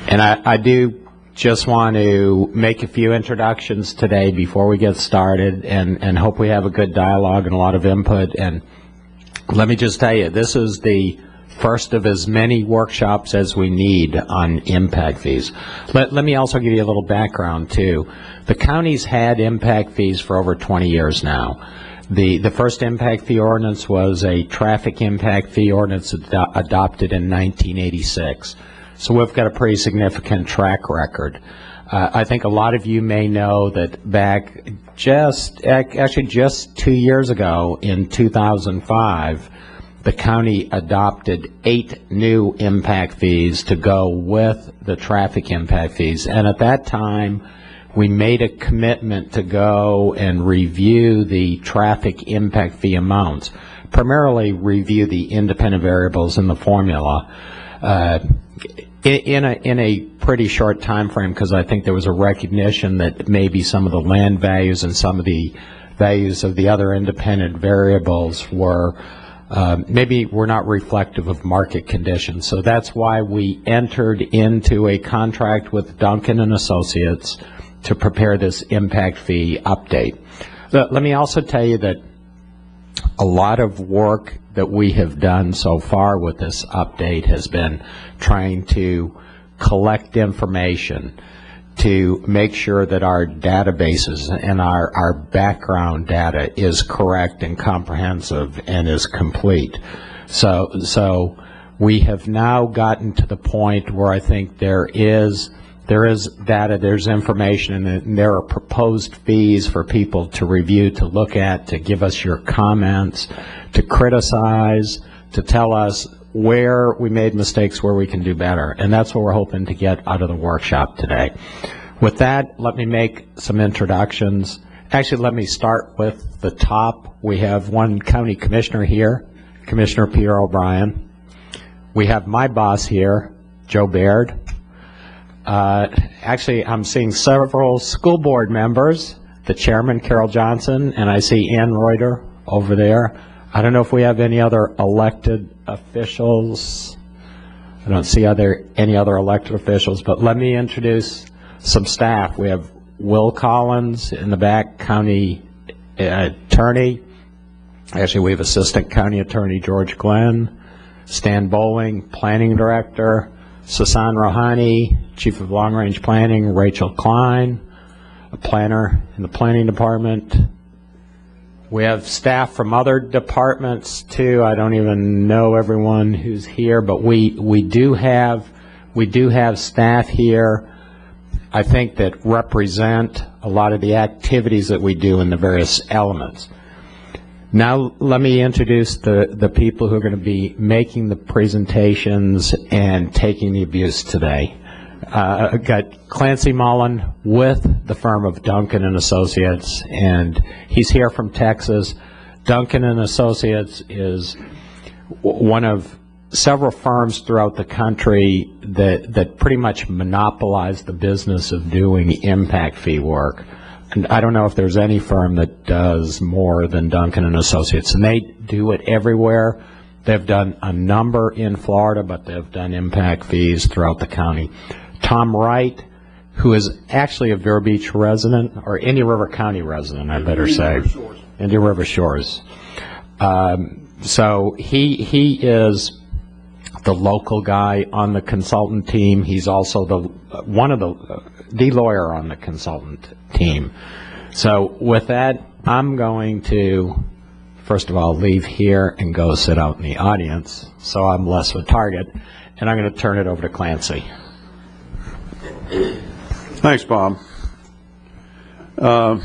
And I do just want to make a few introductions today before we get started, and hope we have a good dialogue and a lot of input. And let me just tell you, this is the first of as many workshops as we need on impact fees. Let me also give you a little background too. The county's had impact fees for over 20 years now. The first impact fee ordinance was a traffic impact fee ordinance adopted in 1986. So we've got a pretty significant track record. I think a lot of you may know that back just 2 years ago in 2005, the county adopted 8 new impact fees to go with the traffic impact fees. And at that time, we made a commitment to go and review the traffic impact fee amounts, primarily review the independent variables in the formula in a pretty short time frame, because I think there was a recognition that maybe some of the land values and some of the values of the other independent variables were maybe were not reflective of market conditions. So that's why we entered into a contract with Duncan and Associates to prepare this impact fee update. Let me also tell you that a lot of work that we have done so far with this update has been trying to collect information to make sure that our databases and our background data is correct and comprehensive and is complete. So we have now gotten to the point where I think there is data, there's information, and there are proposed fees for people to review, to look at, to give us your comments, to criticize, to tell us where we made mistakes, where we can do better. And that's what we're hoping to get out of the workshop today. With that, let me make some introductions. Actually, let me start with the top. We have one county commissioner here, Commissioner Peter O'Brien. We have my boss here, Joe Baird. Actually, I'm seeing several school board members, the chairman, Carol Johnson, and I see Ann Reuter over there. I don't know if we have any other elected officials. I don't see any other elected officials, but let me introduce some staff. We have Will Collins in the back, county attorney. Actually, we have assistant county attorney George Glenn, Stan Bowling, planning director, Sasan Rohani, chief of long range planning, Rachel Klein, a planner in the planning department. We have staff from other departments too. I don't even know everyone who's here, but we do have staff here, I think, that represent a lot of the activities that we do in the various elements. Now let me introduce the people who are going to be making the presentations and taking the abuse today. I've got Clancy Mullen with the firm of Duncan and Associates, and he's here from Texas. Duncan and Associates is one of several firms throughout the country that pretty much monopolize the business of doing impact fee work. And I don't know if there's any firm that does more than Duncan and Associates, and they do it everywhere. They've done a number in Florida, but they've done impact fees throughout the county. Tom Wright, who is actually a Vero Beach resident, or Indian River County resident, I better say. Indian River Shores. So he is the local guy on the consultant team. He's also the lawyer on the consultant team. So with that, I'm going to, first of all, leave here and go sit out in the audience, so I'm less of a target, and I'm going to turn it over to Clancy. Thanks, Bob. Well,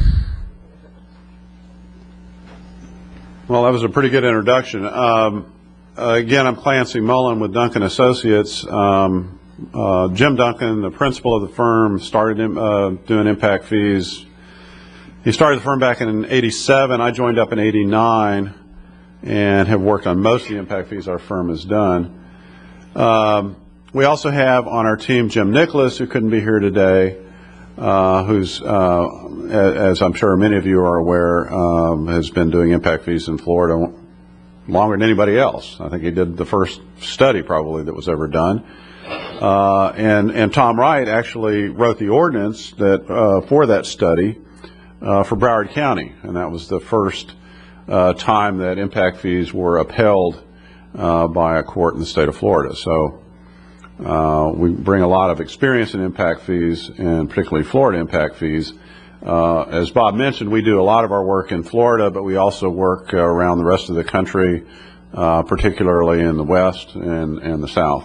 that was a pretty good introduction. Again, I'm Clancy Mullen with Duncan Associates. Jim Duncan, the principal of the firm, started doing impact fees. He started the firm back in '87. I joined up in '89 and have worked on most of the impact fees our firm has done. We also have on our team Jim Nicholas, who couldn't be here today, who's, as I'm sure many of you are aware, has been doing impact fees in Florida longer than anybody else. I think he did the first study probably that was ever done. And Tom Wright actually wrote the ordinance that for that study for Broward County, and that was the first time that impact fees were upheld by a court in the state of Florida. So we bring a lot of experience in impact fees, and particularly Florida impact fees. As Bob mentioned, we do a lot of our work in Florida, but we also work around the rest of the country, particularly in the West and the South.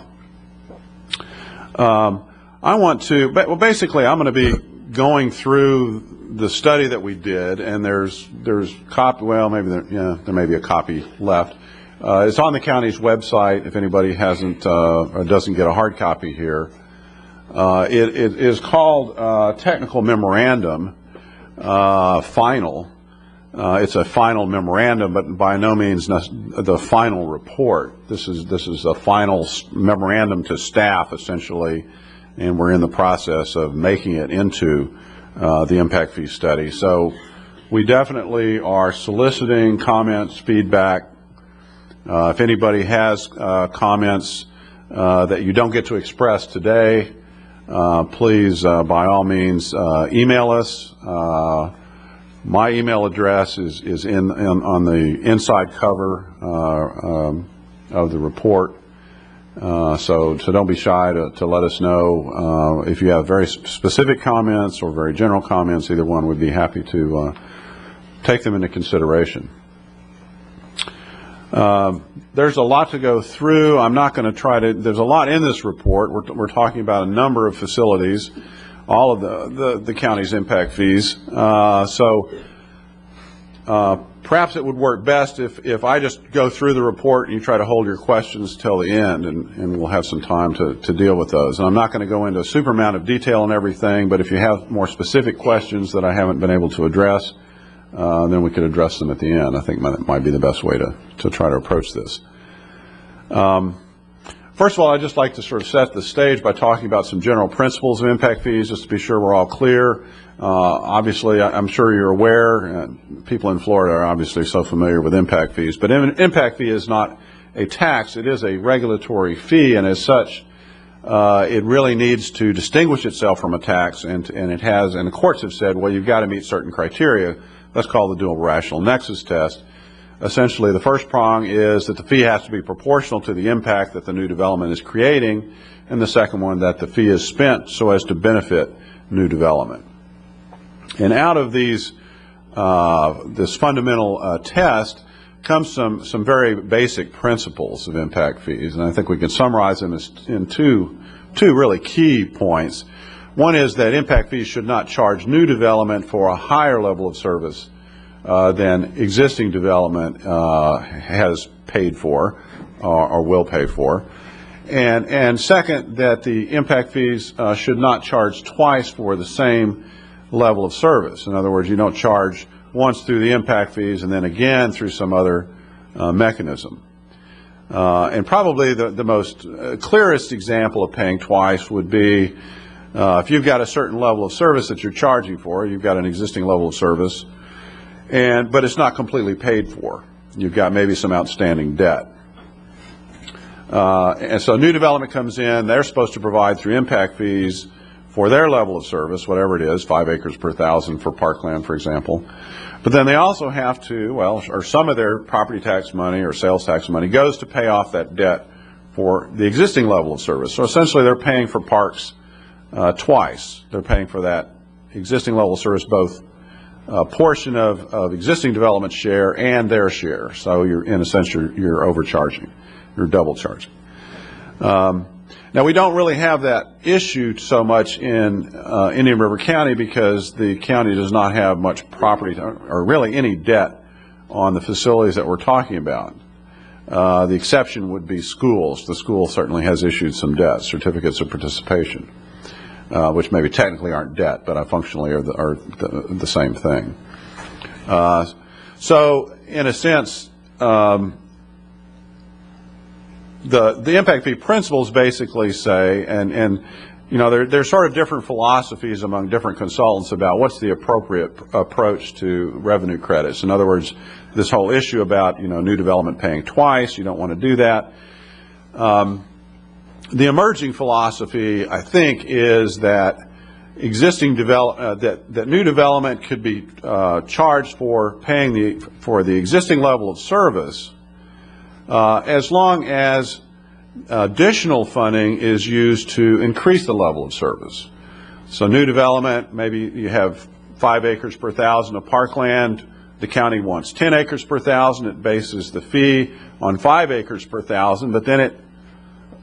I want to, well, basically, I'm going to be going through the study that we did, and there's copy. Well, maybe there may be a copy left. It's on the county's website if anybody hasn't or doesn't get a hard copy here. It is called Technical Memorandum Final. It's a final memorandum, but by no means the final report. This is a final memorandum to staff, essentially, and we're in the process of making it into the impact fee study. So we definitely are soliciting comments, feedback. If anybody has comments that you don't get to express today, please, by all means, email us. My email address is on the inside cover of the report. So don't be shy to let us know if you have very specific comments or very general comments. Either one, would be happy to take them into consideration. There's a lot to go through. I'm not going to try to. There's a lot in this report. We're talking about a number of facilities, all of the county's impact fees. Perhaps it would work best if I just go through the report and you try to hold your questions till the end, and we'll have some time to deal with those. And I'm not going to go into a super amount of detail on everything, but if you have more specific questions that I haven't been able to address, then we could address them at the end. I think that might be the best way to try to approach this. First of all, I'd just like to sort of set the stage by talking about some general principles of impact fees, just to be sure we're all clear. Obviously, I'm sure you're aware, people in Florida are obviously so familiar with impact fees, but an impact fee is not a tax. It is a regulatory fee, and as such, it really needs to distinguish itself from a tax, and it has, and the courts have said, well, you've got to meet certain criteria. That's called the dual rational nexus test. Essentially, the first prong is that the fee has to be proportional to the impact that the new development is creating, and the second one, that the fee is spent so as to benefit new development. And out of these, this fundamental test comes some very basic principles of impact fees, and I think we can summarize them in two really key points. One is that impact fees should not charge new development for a higher level of service than existing development has paid for or will pay for. And second, that the impact fees should not charge twice for the same level of service. In other words, you don't charge once through the impact fees and then again through some other mechanism. And probably the most clearest example of paying twice would be if you've got a certain level of service that you're charging for, you've got an existing level of service, but it's not completely paid for. You've got maybe some outstanding debt. And so new development comes in, they're supposed to provide through impact fees for their level of service, whatever it is, 5 acres per thousand for parkland, for example. But then they also have to, well, or some of their property tax money or sales tax money goes to pay off that debt for the existing level of service. So essentially they're paying for parks twice. They're paying for that existing level of service, both a portion of existing development share and their share. So you're, in a sense, you're overcharging. You're double charging. Now, we don't really have that issue so much in Indian River County because the county does not have much property or really any debt on the facilities that we're talking about. The exception would be schools. The school certainly has issued some debt, certificates of participation, which maybe technically aren't debt, but functionally are the same thing. So, in a sense, the impact fee principles basically say, and you know, there's sort of different philosophies among different consultants about what's the appropriate approach to revenue credits. In other words, this whole issue about, you know, new development paying twice, you don't want to do that. The emerging philosophy, I think, is that that new development could be charged for paying for the existing level of service, as long as additional funding is used to increase the level of service. So new development, maybe you have 5 acres per thousand of parkland. The county wants 10 acres per thousand. It bases the fee on 5 acres per thousand, but then it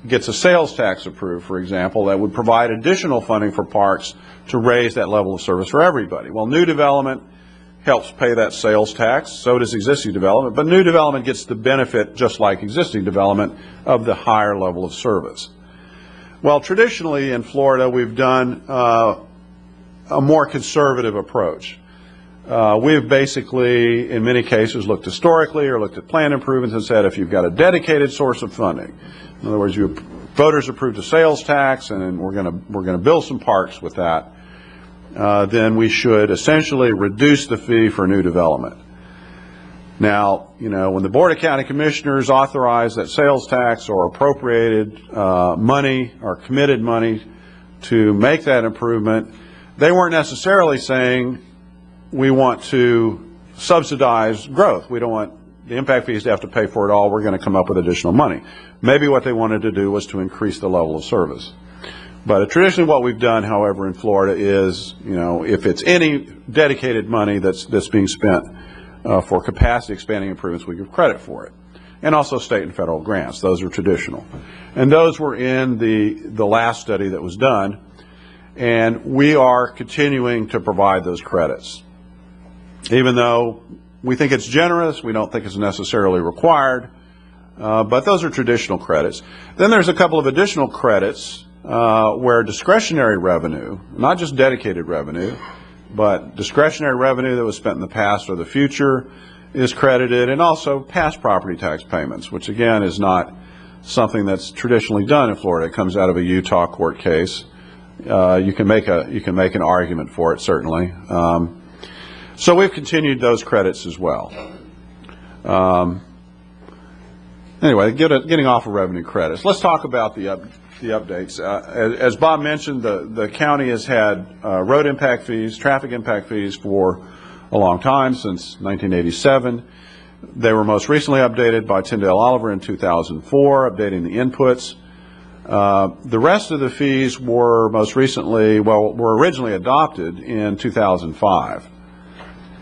gets a sales tax approved, for example, that would provide additional funding for parks to raise that level of service for everybody. Well, new development helps pay that sales tax, so does existing development, but new development gets the benefit, just like existing development, of the higher level of service. Well, traditionally in Florida, we've done a more conservative approach. We've basically, in many cases, looked historically or looked at plan improvements and said, if you've got a dedicated source of funding, in other words, voters approved a sales tax, and we're going to build some parks with that, then we should essentially reduce the fee for new development. Now, when the Board of County Commissioners authorized that sales tax or appropriated money or committed money to make that improvement, they weren't necessarily saying we want to subsidize growth. We don't want the impact fees to have to pay for it all. We're going to come up with additional money. Maybe what they wanted to do was to increase the level of service. But traditionally what we've done, however, in Florida is, if it's any dedicated money that's being spent for capacity expanding improvements, we give credit for it. And also state and federal grants. Those are traditional. And those were in the last study that was done. And we are continuing to provide those credits. Even though we think it's generous, we don't think it's necessarily required, but those are traditional credits. Then there's a couple of additional credits where discretionary revenue, not just dedicated revenue, but discretionary revenue that was spent in the past or the future is credited, and also past property tax payments, which again is not something that's traditionally done in Florida. It comes out of a Utah court case. You can make an argument for it, certainly. So we've continued those credits as well. Anyway, getting off of revenue credits, let's talk about the updates. As Bob mentioned, the county has had road impact fees, traffic impact fees for a long time, since 1987. They were most recently updated by Tyndale Oliver in 2004, updating the inputs. The rest of the fees were were originally adopted in 2005.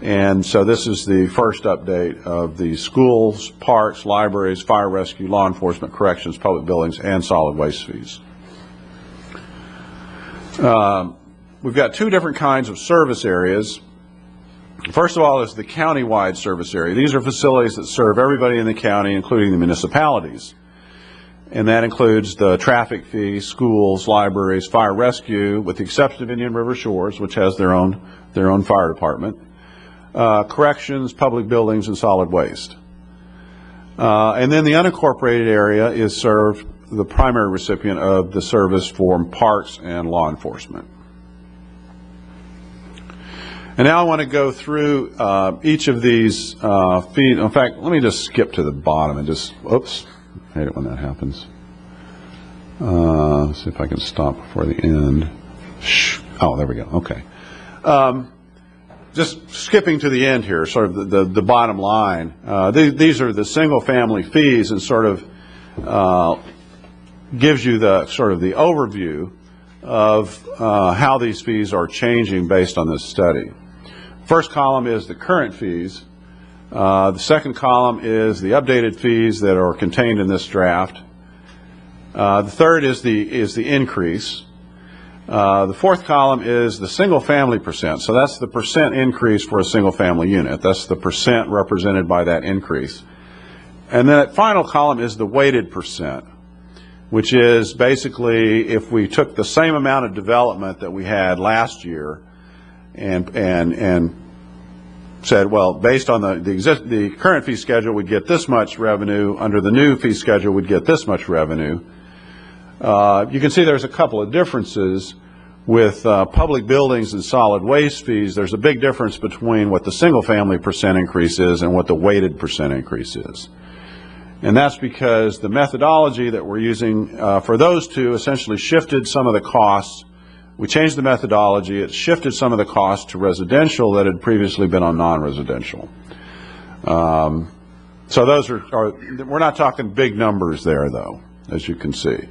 And so this is the first update of the schools, parks, libraries, fire rescue, law enforcement, corrections, public buildings, and solid waste fees. We've got 2 different kinds of service areas. First of all is the county-wide service area. These are facilities that serve everybody in the county, including the municipalities. And that includes the traffic fee, schools, libraries, fire rescue, with the exception of Indian River Shores, which has their own fire department. Corrections, public buildings, and solid waste. And then the unincorporated area is served, the primary recipient of the service for parks and law enforcement. And now I want to go through each of these fees. In fact, let me just skip to the bottom and oops, I hate it when that happens. See if I can stop before the end. Oh, there we go. Okay. Just skipping to the end here, sort of the bottom line. These are the single-family fees, and sort of gives you the overview of how these fees are changing based on this study. First column is the current fees. The second column is the updated fees that are contained in this draft. The third is the increase. The fourth column is the single-family percent. So that's the percent increase for a single-family unit. That's the percent represented by that increase. And then that final column is the weighted percent, which is basically if we took the same amount of development that we had last year and said, well, based on the current fee schedule, we'd get this much revenue. Under the new fee schedule, we'd get this much revenue. You can see there's a couple of differences with public buildings and solid waste fees. There's a big difference between what the single-family percent increase is and what the weighted percent increase is. And that's because the methodology that we're using for those two essentially shifted some of the costs. We changed the methodology. It shifted some of the costs to residential that had previously been on non-residential. So those are, we're not talking big numbers there, though, as you can see.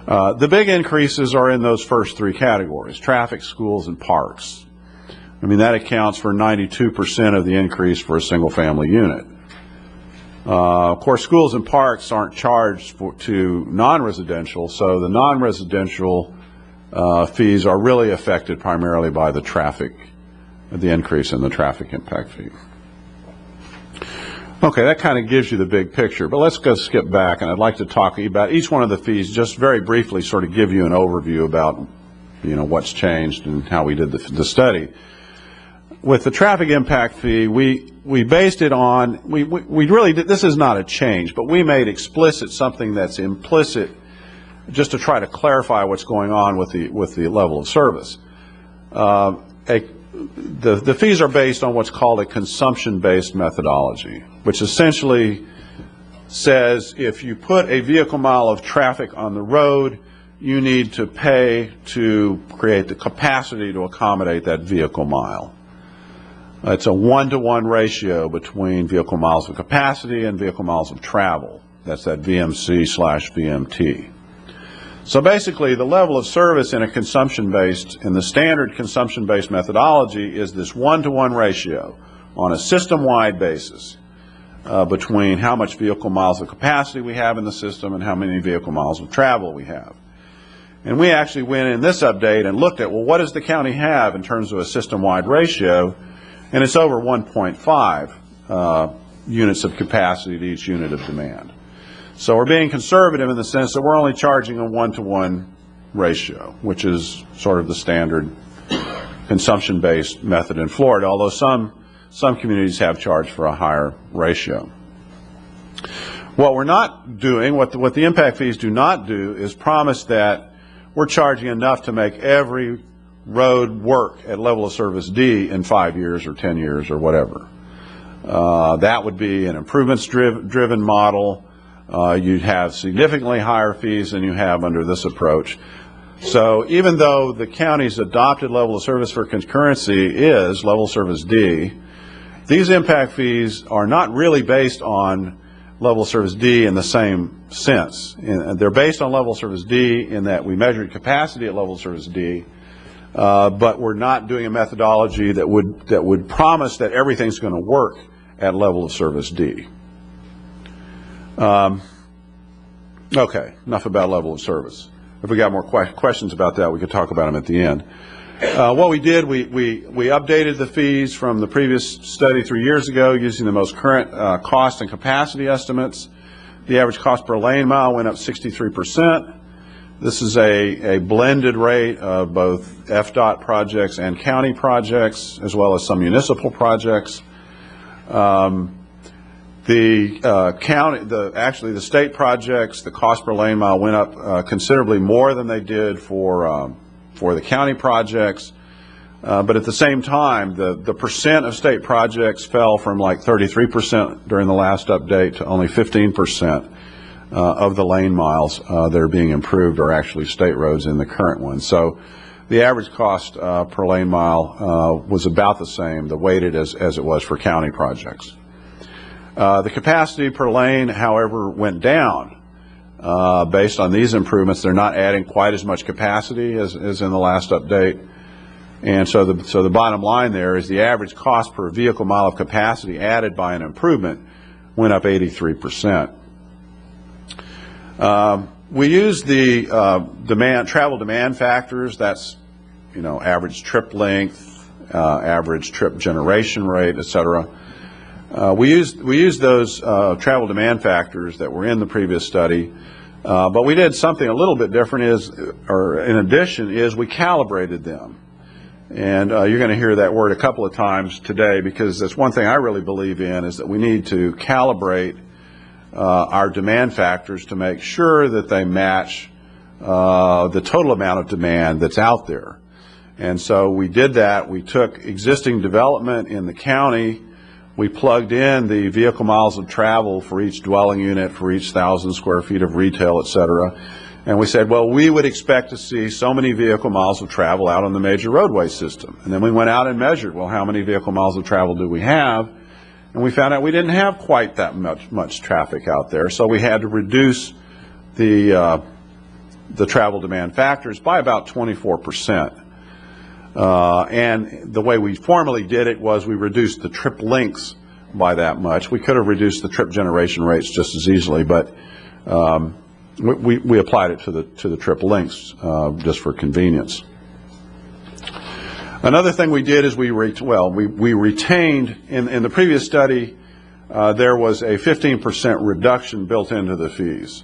The big increases are in those first three categories: traffic, schools, and parks. I mean, that accounts for 92% of the increase for a single-family unit. Of course, schools and parks aren't charged to non-residential, so the non-residential fees are really affected primarily by the traffic, the increase in the traffic impact fee. Okay, that kind of gives you the big picture, but let's go skip back, and I'd like to talk about each one of the fees, just very briefly, sort of give you an overview about, you know, what's changed and how we did the study. With the traffic impact fee, we based it on, we really did, this is not a change, but we made explicit something that's implicit just to try to clarify what's going on with the level of service. The fees are based on what's called a consumption-based methodology, which essentially says if you put a vehicle mile of traffic on the road, you need to pay to create the capacity to accommodate that vehicle mile. It's a one-to-one ratio between vehicle miles of capacity and vehicle miles of travel. That's that VMC/VMT. So basically, the level of service in the standard consumption-based methodology is this one-to-one ratio on a system-wide basis between how much vehicle miles of capacity we have in the system and how many vehicle miles of travel we have. And we actually went in this update and looked at, well, what does the county have in terms of a system-wide ratio? And it's over 1.5 units of capacity to each unit of demand. So we're being conservative in the sense that we're only charging a one-to-one ratio, which is sort of the standard consumption-based method in Florida, although some communities have charged for a higher ratio. What we're not doing, what the impact fees do not do, is promise that we're charging enough to make every road work at level of service D in 5 years or 10 years or whatever. That would be an improvements-driven model. You'd have significantly higher fees than you have under this approach. So even though the county's adopted level of service for concurrency is level service D, these impact fees are not really based on level service D in the same sense. They're based on level service D in that we measured capacity at level service D, but we're not doing a methodology that would promise that everything's going to work at level of service D. Okay, enough about level of service. If we got more questions about that, we could talk about them at the end. What we did, we updated the fees from the previous study 3 years ago using the most current cost and capacity estimates. The average cost per lane mile went up 63%. This is a blended rate of both FDOT projects and county projects, as well as some municipal projects. Actually the state projects, the cost per lane mile went up considerably more than they did for the county projects. But at the same time, the percent of state projects fell from like 33% during the last update to only 15% of the lane miles that are being improved are actually state roads in the current one. So the average cost per lane mile was about the same, the weighted as it was for county projects. The capacity per lane, however, went down based on these improvements. They're not adding quite as much capacity as in the last update. And so the bottom line there is the average cost per vehicle mile of capacity added by an improvement went up 83%. We used the travel demand factors. That's, you know, average trip length, average trip generation rate, et cetera. We used those travel demand factors that were in the previous study, but we did something a little bit different. In addition, we calibrated them, and you're going to hear that word a couple of times today because that's one thing I really believe in, is that we need to calibrate our demand factors to make sure that they match the total amount of demand that's out there. And so we did that. We took existing development in the county. we plugged in the vehicle miles of travel for each dwelling unit, for each 1,000 square feet of retail, et cetera. And we said, well, we would expect to see so many vehicle miles of travel out on the major roadway system. And then we went out and measured, well, how many vehicle miles of travel do we have? And we found out we didn't have quite that much traffic out there. So we had to reduce the travel demand factors by about 24%. And the way we formally did it was we reduced the trip lengths by that much. We could have reduced the trip generation rates just as easily, but we applied it to the trip lengths just for convenience. Another thing we did is we retained in the previous study there was a 15% reduction built into the fees.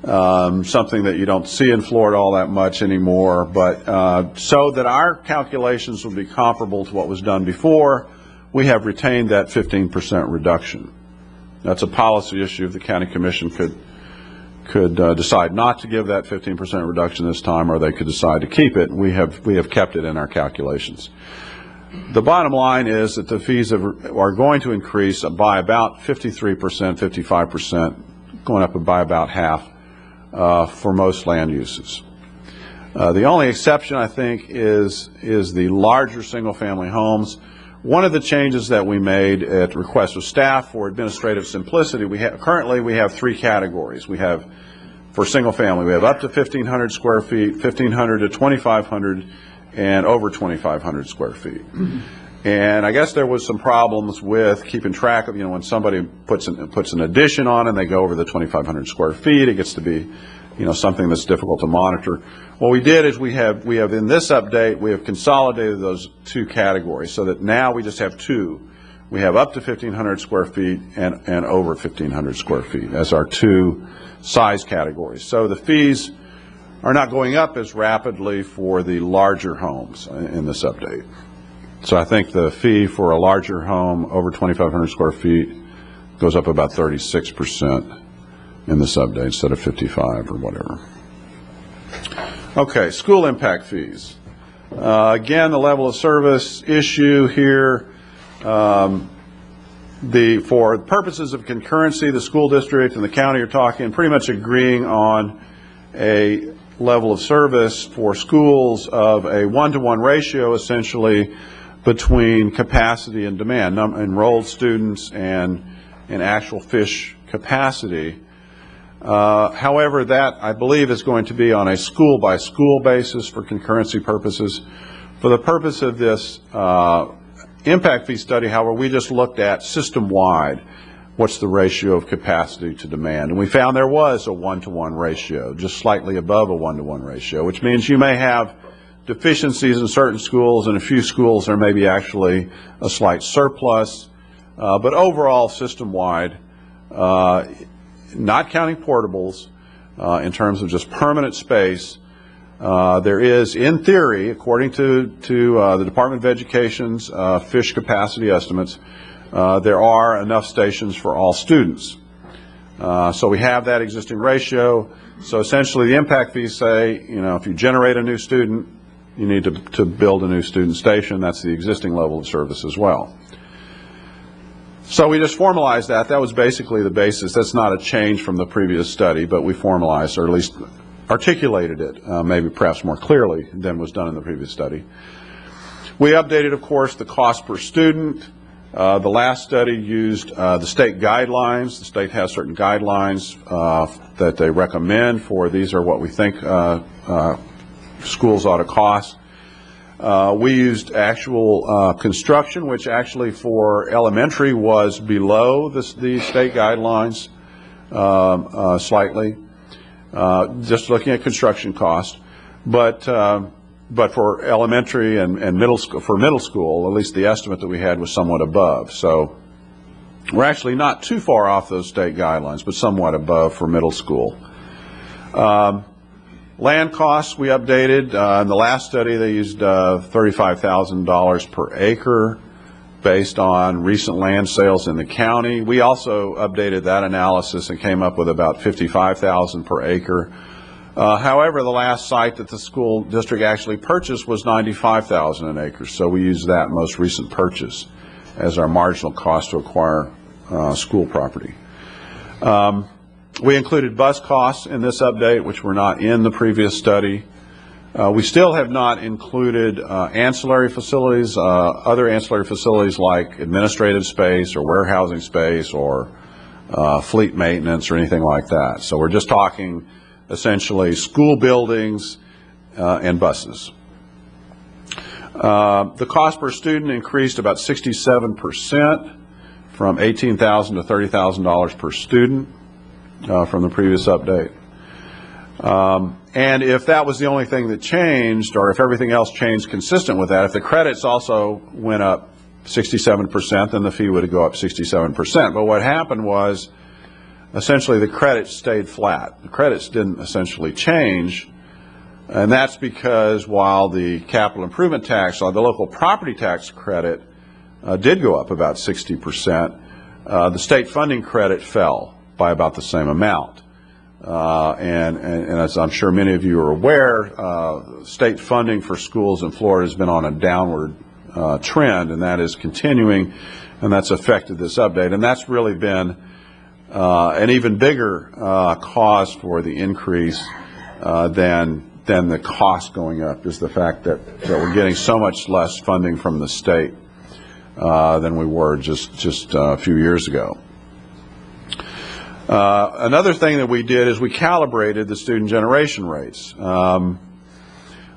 Something that you don't see in Florida all that much anymore, but so that our calculations would be comparable to what was done before, we have retained that 15% reduction. That's a policy issue. If the county commission could decide not to give that 15% reduction this time, or they could decide to keep it. We have kept it in our calculations. The bottom line is that the fees are going to increase by about 53%, 55%, going up by about half for most land uses. The only exception, I think, is the larger single-family homes. One of the changes that we made at request of staff for administrative simplicity, currently we have three categories. We have, for single family, we have up to 1,500 square feet, 1,500 to 2,500, and over 2,500 square feet. And I guess there was some problems with keeping track of, when somebody puts an addition on and they go over the 2,500 square feet, it gets to be, something that's difficult to monitor. What we did is we have in this update, we have consolidated those two categories so that now we just have two. We have up to 1,500 square feet and over 1,500 square feet as our two size categories. So the fees are not going up as rapidly for the larger homes in this update. So I think the fee for a larger home over 2,500 square feet goes up about 36% in this update instead of 55 or whatever. Okay, school impact fees. Again, the level of service issue here. For purposes of concurrency, the school district and the county are talking, pretty much agreeing on a level of service for schools of a 1-to-1 ratio, essentially, between capacity and demand, enrolled students and actual fish capacity. However, that, I believe, is going to be on a school-by-school basis for concurrency purposes. For the purpose of this impact fee study, however, we just looked at system-wide, what's the ratio of capacity to demand. And we found there was a 1-to-1 ratio, just slightly above a 1-to-1 ratio, which means you may have deficiencies in certain schools, and a few schools there may be actually a slight surplus. But overall, system-wide, not counting portables, in terms of just permanent space, there is, in theory, according to the Department of Education's fish capacity estimates, there are enough stations for all students. So we have that existing ratio. So essentially the impact fees say, if you generate a new student, you need to build a new student station. That's the existing level of service as well. So we just formalized that. That was basically the basis. That's not a change from the previous study, but we formalized, or at least articulated it, maybe perhaps more clearly than was done in the previous study. We updated, of course, the cost per student. The last study used the state guidelines. The state has certain guidelines that they recommend for these are what we think schools ought to cost. We used actual construction, which actually for elementary was below the state guidelines slightly, just looking at construction cost. But for elementary and middle school, at least the estimate that we had was somewhat above. So we're actually not too far off those state guidelines, but somewhat above for middle school. Land costs we updated. In the last study, they used $35,000 per acre based on recent land sales in the county. We also updated that analysis and came up with about $55,000 per acre. However, the last site that the school district actually purchased was $95,000 an acre, so we used that most recent purchase as our marginal cost to acquire school property. We included bus costs in this update, which were not in the previous study. We still have not included ancillary facilities, other ancillary facilities like administrative space or warehousing space or fleet maintenance or anything like that. So we're just talking essentially school buildings and buses. The cost per student increased about 67% from $18,000 to $30,000 per student from the previous update. And if that was the only thing that changed, or if everything else changed consistent with that, if the credits also went up 67%, then the fee would go up 67%. But what happened was, essentially, the credits stayed flat. The credits didn't essentially change, and that's because while the capital improvement tax, or the local property tax credit, did go up about 60%, the state funding credit fell by about the same amount. And as I'm sure many of you are aware, state funding for schools in Florida has been on a downward trend, and that is continuing, and that's affected this update. And that's really been an even bigger cause for the increase than the cost going up, is the fact that we're getting so much less funding from the state than we were just a few years ago. Another thing that we did is we calibrated the student generation rates.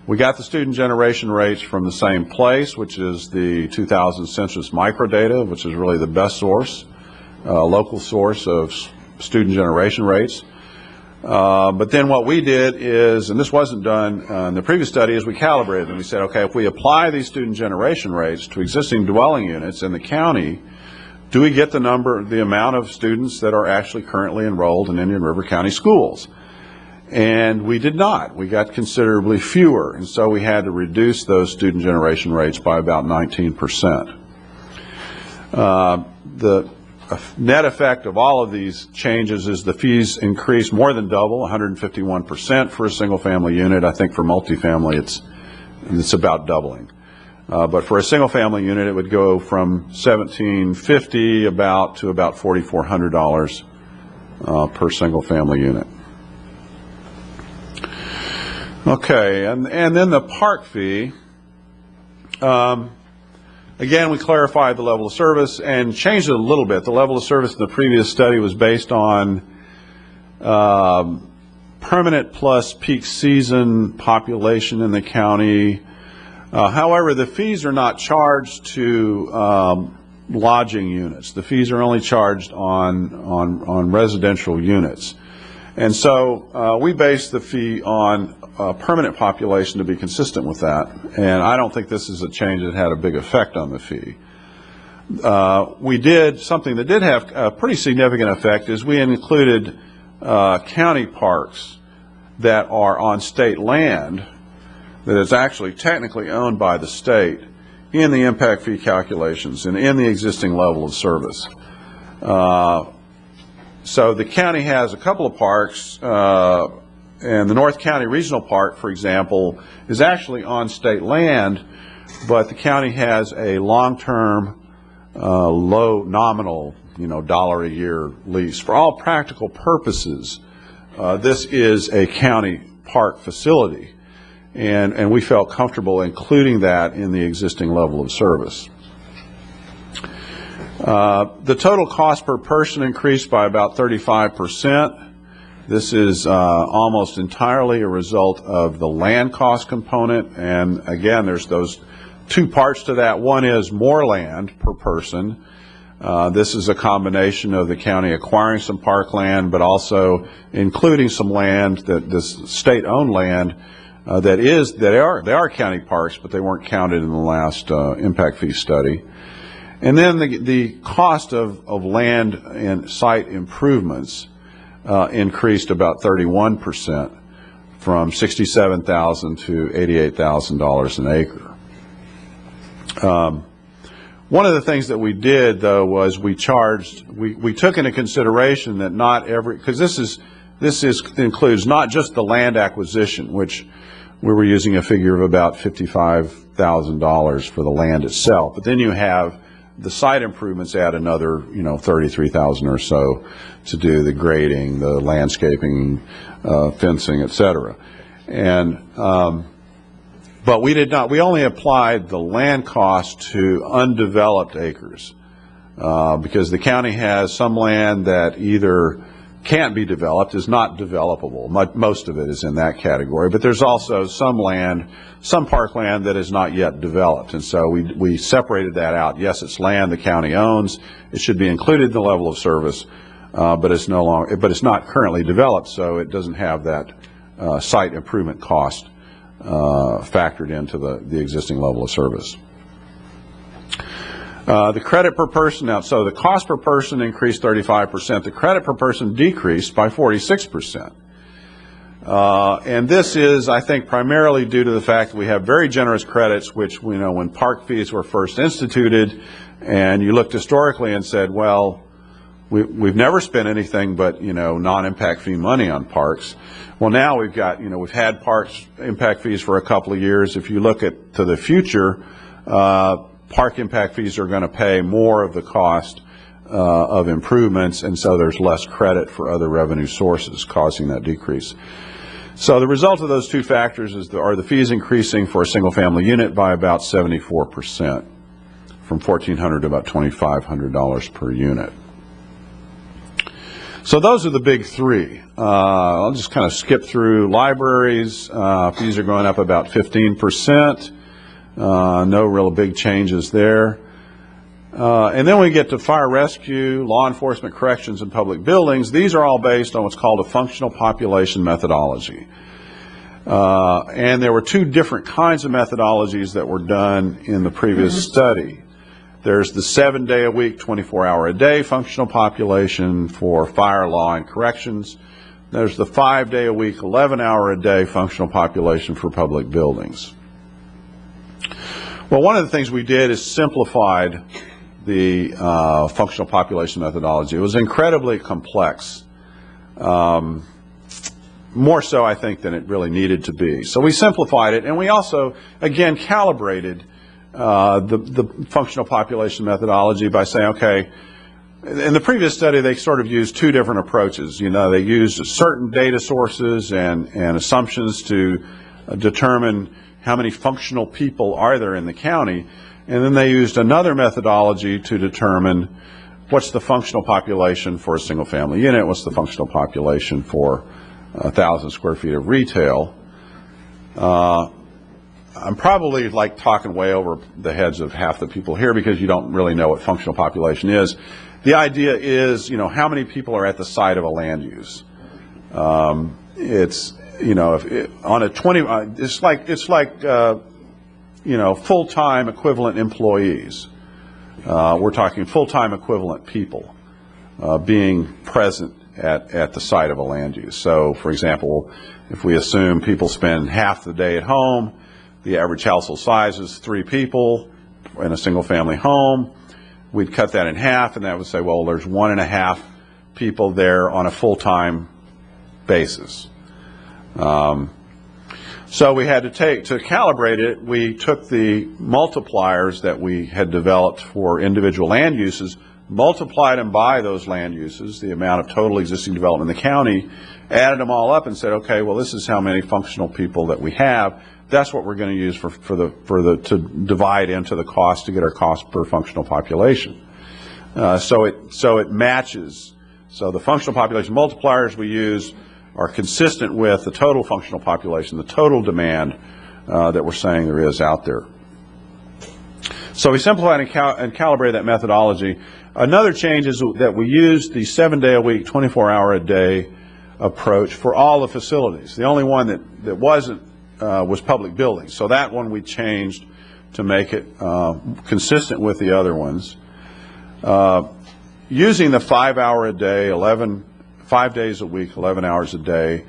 We got the student generation rates from the same place, which is the 2000 census microdata, which is really the best source, local source of student generation rates. But then what we did is, and this wasn't done in the previous study, is we calibrated them. We said, okay, if we apply these student generation rates to existing dwelling units in the county, do we get the amount of students that are actually currently enrolled in Indian River County schools? And we did not. We got considerably fewer, and so we had to reduce those student generation rates by about 19%. The net effect of all of these changes is the fees increase more than double, 151% for a single-family unit. I think for multifamily it's about doubling. But for a single-family unit, it would go from $1,750 to about $4,400 per single-family unit. Okay, and then the park fee. Again, we clarified the level of service and changed it a little bit. The level of service in the previous study was based on permanent plus peak season population in the county. However, the fees are not charged to lodging units. The fees are only charged on residential units. And so we based the fee on permanent population to be consistent with that. And I don't think this is a change that had a big effect on the fee. We did something that did have a pretty significant effect, is we included county parks that are on state land that is actually technically owned by the state in the impact fee calculations and in the existing level of service. So the county has a couple of parks, and the North County Regional Park, for example, is actually on state land, but the county has a long-term, low nominal, dollar a year lease. For all practical purposes, this is a county park facility. And we felt comfortable including that in the existing level of service. The total cost per person increased by about 35%. This is almost entirely a result of the land cost component. And again, there's those two parts to that. One is more land per person. This is a combination of the county acquiring some park land, but also including some land, that this state-owned land, they are county parks, but they weren't counted in the last impact fee study. And then the cost of land and site improvements increased about 31%, from $67,000 to $88,000 an acre. One of the things that we did, though, was we took into consideration that not every, because this includes not just the land acquisition, which we were using a figure of about $55,000 for the land itself, but then you have the site improvements add another, 33,000 or so to do the grading, the landscaping, fencing, et cetera. And but we only applied the land cost to undeveloped acres, because the county has some land that either can't be developed, is not developable. Most of it is in that category, but there's also some land, some parkland that is not yet developed, and so we separated that out. Yes, it's land the county owns. It should be included in the level of service, but it's not currently developed, so it doesn't have that site improvement cost factored into the existing level of service. The credit per person now, so the cost per person increased 35%. The credit per person decreased by 46%. And this is, I think, primarily due to the fact that we have very generous credits, which we know when park fees were first instituted, and you looked historically and said, well, we've never spent anything but, non-impact fee money on parks. Well, now we've got, we've had parks impact fees for a couple of years. If you look to the future, park impact fees are going to pay more of the cost of improvements, and so there's less credit for other revenue sources causing that decrease. So the result of those two factors are the fees increasing for a single-family unit by about 74%, from $1,400 to about $2,500 per unit. So those are the big three. I'll just kind of skip through libraries. Fees are going up about 15%. No real big changes there. And then we get to fire rescue, law enforcement, corrections, and public buildings. These are all based on what's called a functional population methodology. And there were two different kinds of methodologies that were done in the previous study. There's the 7-day-a-week, 24-hour-a-day functional population for fire, law, and corrections. There's the 5-day-a-week, 11-hour-a-day functional population for public buildings. Well, one of the things we did is simplified the functional population methodology. It was incredibly complex, more so, I think, than it really needed to be. So we simplified it, and we also, again, calibrated the functional population methodology by saying, okay, in the previous study, they sort of used two different approaches. They used certain data sources and assumptions to determine how many functional people are there in the county, and then they used another methodology to determine what's the functional population for a single family unit, what's the functional population for 1,000 square feet of retail. I'm probably talking way over the heads of half the people here because you don't really know what functional population is. The idea is, how many people are at the site of a land use. It's on a 20, it's like full-time equivalent employees. We're talking full-time equivalent people being present at the site of a land use. So, for example, if we assume people spend half the day at home, the average household size is 3 people in a single-family home. We'd cut that in half, and that would say, well, there's 1.5 people there on a full-time basis. So we had to calibrate it, we took the multipliers that we had developed for individual land uses, multiplied them by those land uses, the amount of total existing development in the county, added them all up and said, okay, well, this is how many functional people that we have. That's what we're going to use to divide into the cost to get our cost per functional population. So it matches. So the functional population multipliers we use are consistent with the total functional population, the total demand that we're saying there is out there. So we simplified and calibrated that methodology. Another change is that we used the 7-day-a-week, 24-hour-a-day approach for all the facilities. The only one that wasn't was public buildings. So that one we changed to make it consistent with the other ones. Using the 5-hour-a-day, 5 days a week, 11 hours a day,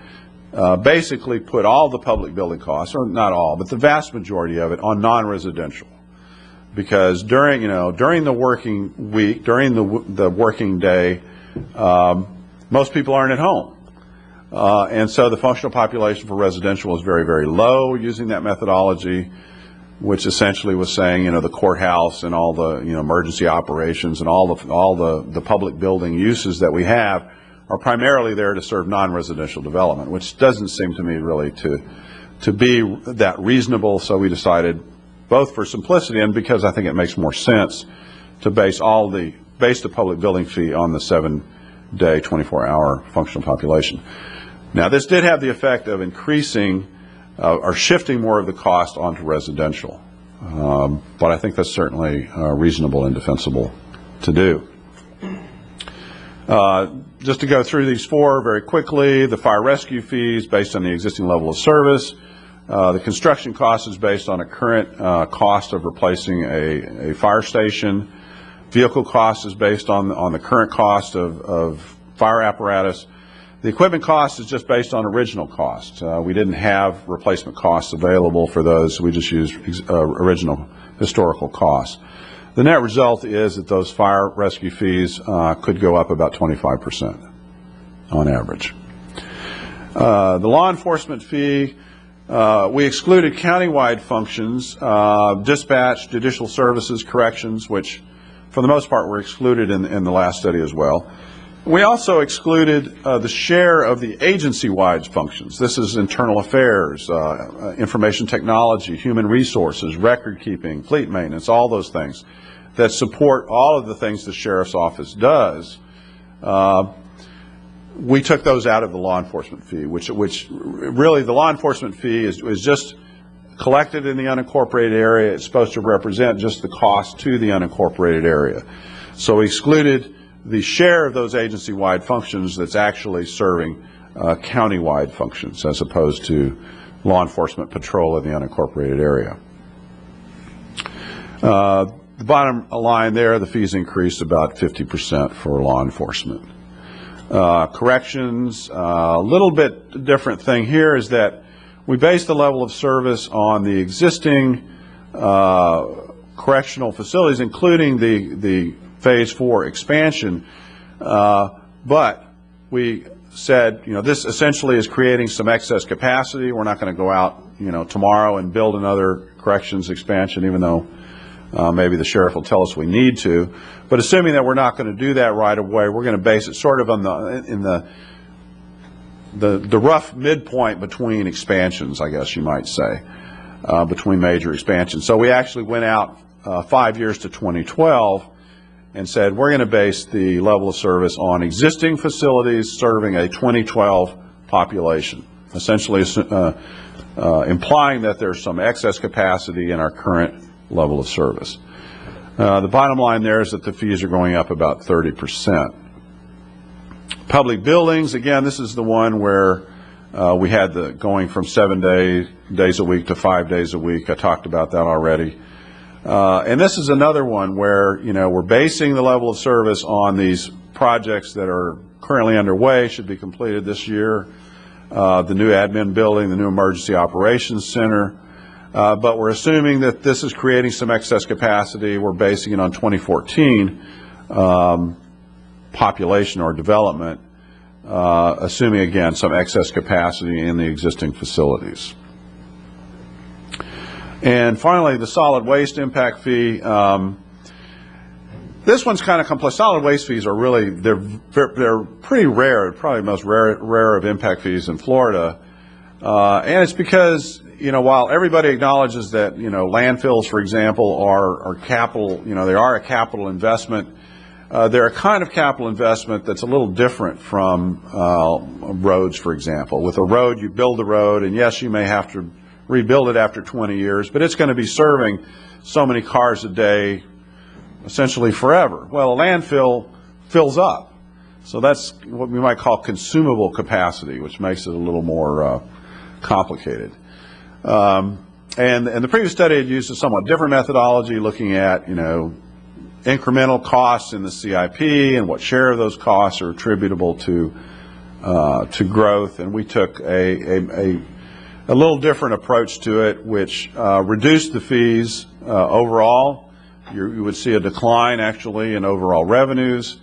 basically put all the public building costs, or not all, but the vast majority of it, on non-residential. Because during the working week, during the working day, most people aren't at home. And so the functional population for residential is very, very low using that methodology. which essentially was saying, the courthouse and all the, emergency operations and all the public building uses that we have are primarily there to serve non-residential development, which doesn't seem to me really to be that reasonable. So we decided, both for simplicity and because I think it makes more sense, to base the public building fee on the 7-day, 24-hour functional population. Now, this did have the effect of increasing or shifting more of the cost onto residential, but I think that's certainly reasonable and defensible to do. Just to go through these four very quickly: the fire rescue fees based on the existing level of service. The construction cost is based on a current cost of replacing a fire station. Vehicle cost is based on the current cost of fire apparatus. The equipment cost is just based on original cost. We didn't have replacement costs available for those, so we just used original historical costs. The net result is that those fire rescue fees could go up about 25% on average. The law enforcement fee, we excluded countywide functions, dispatch, judicial services, corrections, which for the most part were excluded in the last study as well. We also excluded the share of the agency-wide functions. This is internal affairs, information technology, human resources, record keeping, fleet maintenance, all those things that support all of the things the sheriff's office does. We took those out of the law enforcement fee, which really the law enforcement fee is just collected in the unincorporated area. It's supposed to represent just the cost to the unincorporated area. So we excluded the share of those agency-wide functions that's actually serving county-wide functions as opposed to law enforcement patrol in the unincorporated area. The bottom line there, the fees increased about 50% for law enforcement. Corrections, a little bit different thing here is that we based the level of service on the existing correctional facilities, including the Phase 4 expansion, but we said, this essentially is creating some excess capacity. We're not going to go out, tomorrow and build another corrections expansion, even though maybe the sheriff will tell us we need to. But assuming that we're not going to do that right away, we're going to base it sort of on the rough midpoint between expansions, I guess you might say, between major expansions. So we actually went out 5 years to 2012 and said we're going to base the level of service on existing facilities serving a 2012 population, essentially implying that there's some excess capacity in our current level of service. The bottom line there is that the fees are going up about 30%. Public buildings, again, this is the one where we had the going from 7 days a week to 5 days a week. I talked about that already. And this is another one where, we're basing the level of service on these projects that are currently underway, should be completed this year. The new admin building, the new emergency operations center. But we're assuming that this is creating some excess capacity. We're basing it on 2014 population or development, assuming, again, some excess capacity in the existing facilities. And finally, the solid waste impact fee. This one's kind of complex. Solid waste fees are really, they're pretty rare, probably the most rare of impact fees in Florida. And it's because, while everybody acknowledges that, landfills, for example, are capital, they are a capital investment, they're a kind of capital investment that's a little different from roads, for example. With a road, you build the road, and yes, you may have to rebuild it after 20 years, but it's going to be serving so many cars a day essentially forever. Well, a landfill fills up. So that's what we might call consumable capacity, which makes it a little more complicated. And the previous study had used a somewhat different methodology, looking at, incremental costs in the CIP and what share of those costs are attributable to growth. And we took a little different approach to it, which reduced the fees overall. You would see a decline, actually, in overall revenues.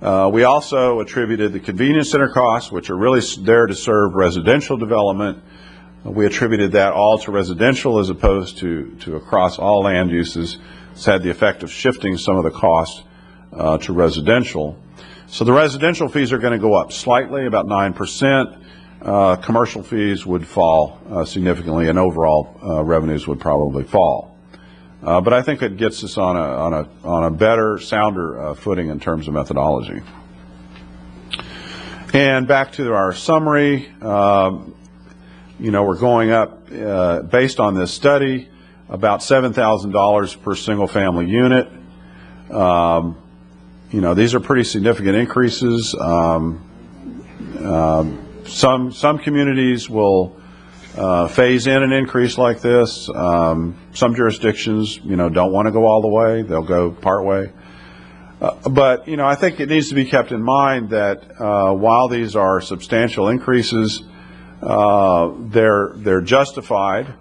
We also attributed the convenience center costs, which are really there to serve residential development, we attributed that all to residential as opposed to across all land uses. It's had the effect of shifting some of the cost to residential. So the residential fees are going to go up slightly, about 9%. Commercial fees would fall significantly, and overall revenues would probably fall. But I think it gets us on a better, sounder footing in terms of methodology. And back to our summary, we're going up, based on this study, about $7,000 per single-family unit. These are pretty significant increases. Some communities will phase in an increase like this. Some jurisdictions, don't want to go all the way. They'll go part way. But I think it needs to be kept in mind that while these are substantial increases, they're justified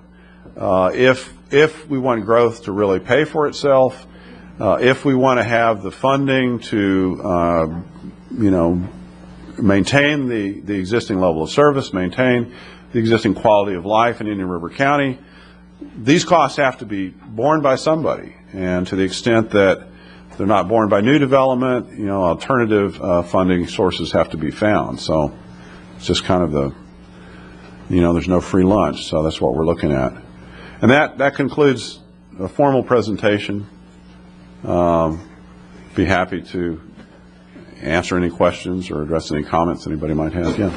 if we want growth to really pay for itself, if we want to have the funding to maintain the existing level of service, maintain the existing quality of life in Indian River County. These costs have to be borne by somebody, and to the extent that they're not borne by new development, alternative funding sources have to be found. So it's just kind of there's no free lunch, so that's what we're looking at. And that concludes a formal presentation. Be happy to answer any questions or address any comments anybody might have. Yeah.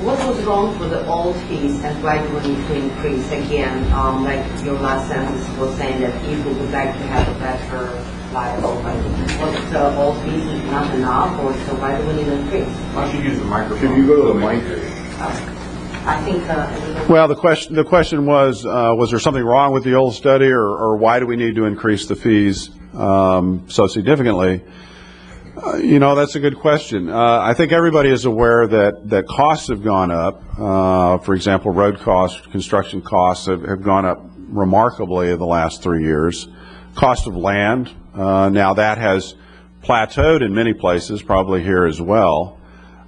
What was wrong with the old fees and why do we need to increase again? Like your last sentence was saying that people would like to have a better life. Was the old fees not enough, or so why do we need to increase? Why don't you use the microphone? Can you go to the mic? I think. Well, the question was there something wrong with the old study, or why do we need to increase the fees so significantly? That's a good question. I think everybody is aware that costs have gone up. For example, road costs, construction costs have gone up remarkably in the last 3 years. Cost of land, now that has plateaued in many places, probably here as well.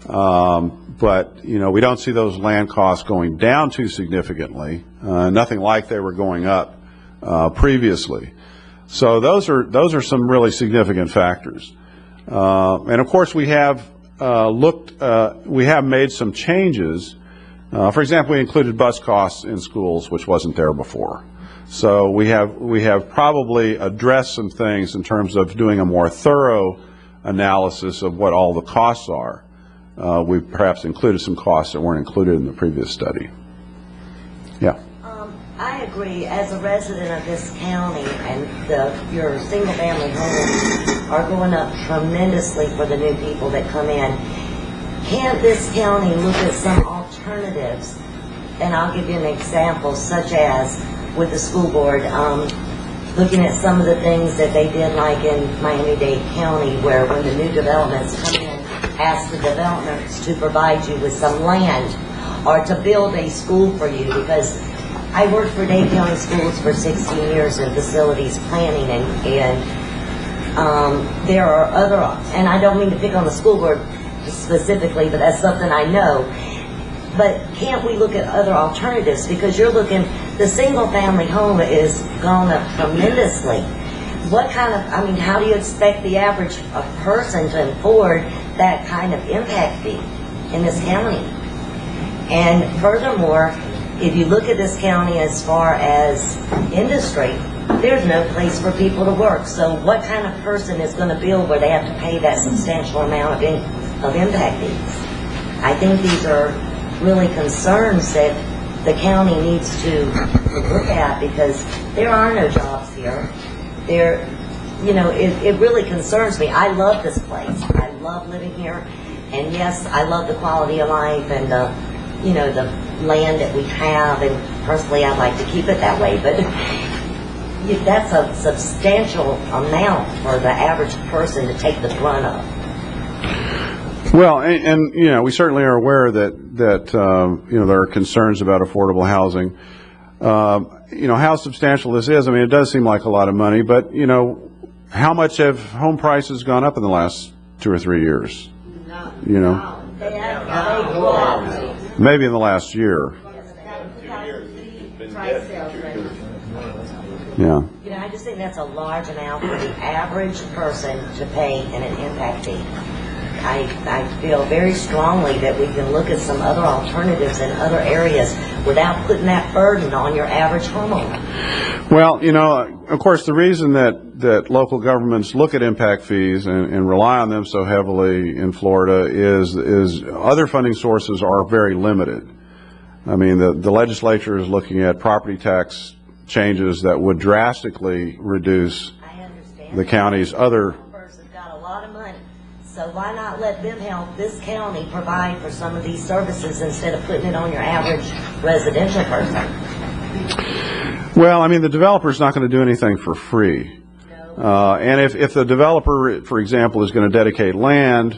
But we don't see those land costs going down too significantly. Nothing like they were going up previously. So those are some really significant factors. And of course, we have made some changes. For example, we included bus costs in schools, which wasn't there before. So we have probably addressed some things in terms of doing a more thorough analysis of what all the costs are. We perhaps included some costs that weren't included in the previous study. Yeah. I agree. As a resident of this county, and your single-family homes are going up tremendously for the new people that come in. Can't this county look at some alternatives? And I'll give you an example, such as with the school board, looking at some of the things that they did, like in Miami-Dade County, where when the new developments come in, ask the developers to provide you with some land or to build a school for you, because I worked for Dade County Schools for 16 years in facilities planning, and there are other, and I don't mean to pick on the school board specifically, but that's something I know. But can't we look at other alternatives? Because you're looking, the single family home is gone up tremendously. What kind of, how do you expect the average person to afford that kind of impact fee in this county? And furthermore, if you look at this county as far as industry, there's no place for people to work. So what kind of person is going to build where they have to pay that substantial amount of impact fees? I think these are really concerns that the county needs to look at, because there are no jobs here. It really concerns me. I love this place. I love living here. And yes, I love the quality of life and the land that we have, and personally I'd like to keep it that way, but that's a substantial amount for the average person to take the brunt of. Well, and we certainly are aware that there are concerns about affordable housing. How substantial this is, it does seem like a lot of money, but how much have home prices gone up in the last 2 or 3 years? dropped. Maybe in the last year. Yeah. You know, I just think that's a large amount for the average person to pay in an impact fee. I feel very strongly that we can look at some other alternatives in other areas without putting that burden on your average homeowner. Well, you know, of course, the reason that local governments look at impact fees and rely on them so heavily in Florida is other funding sources are very limited. I mean, the legislature is looking at property tax changes that would drastically reduce the county's other. Developers have got a lot of money, so why not let them help this county provide for some of these services instead of putting it on your average residential person? Well, I mean, the developer's not going to do anything for free. And if the developer, for example, is going to dedicate land,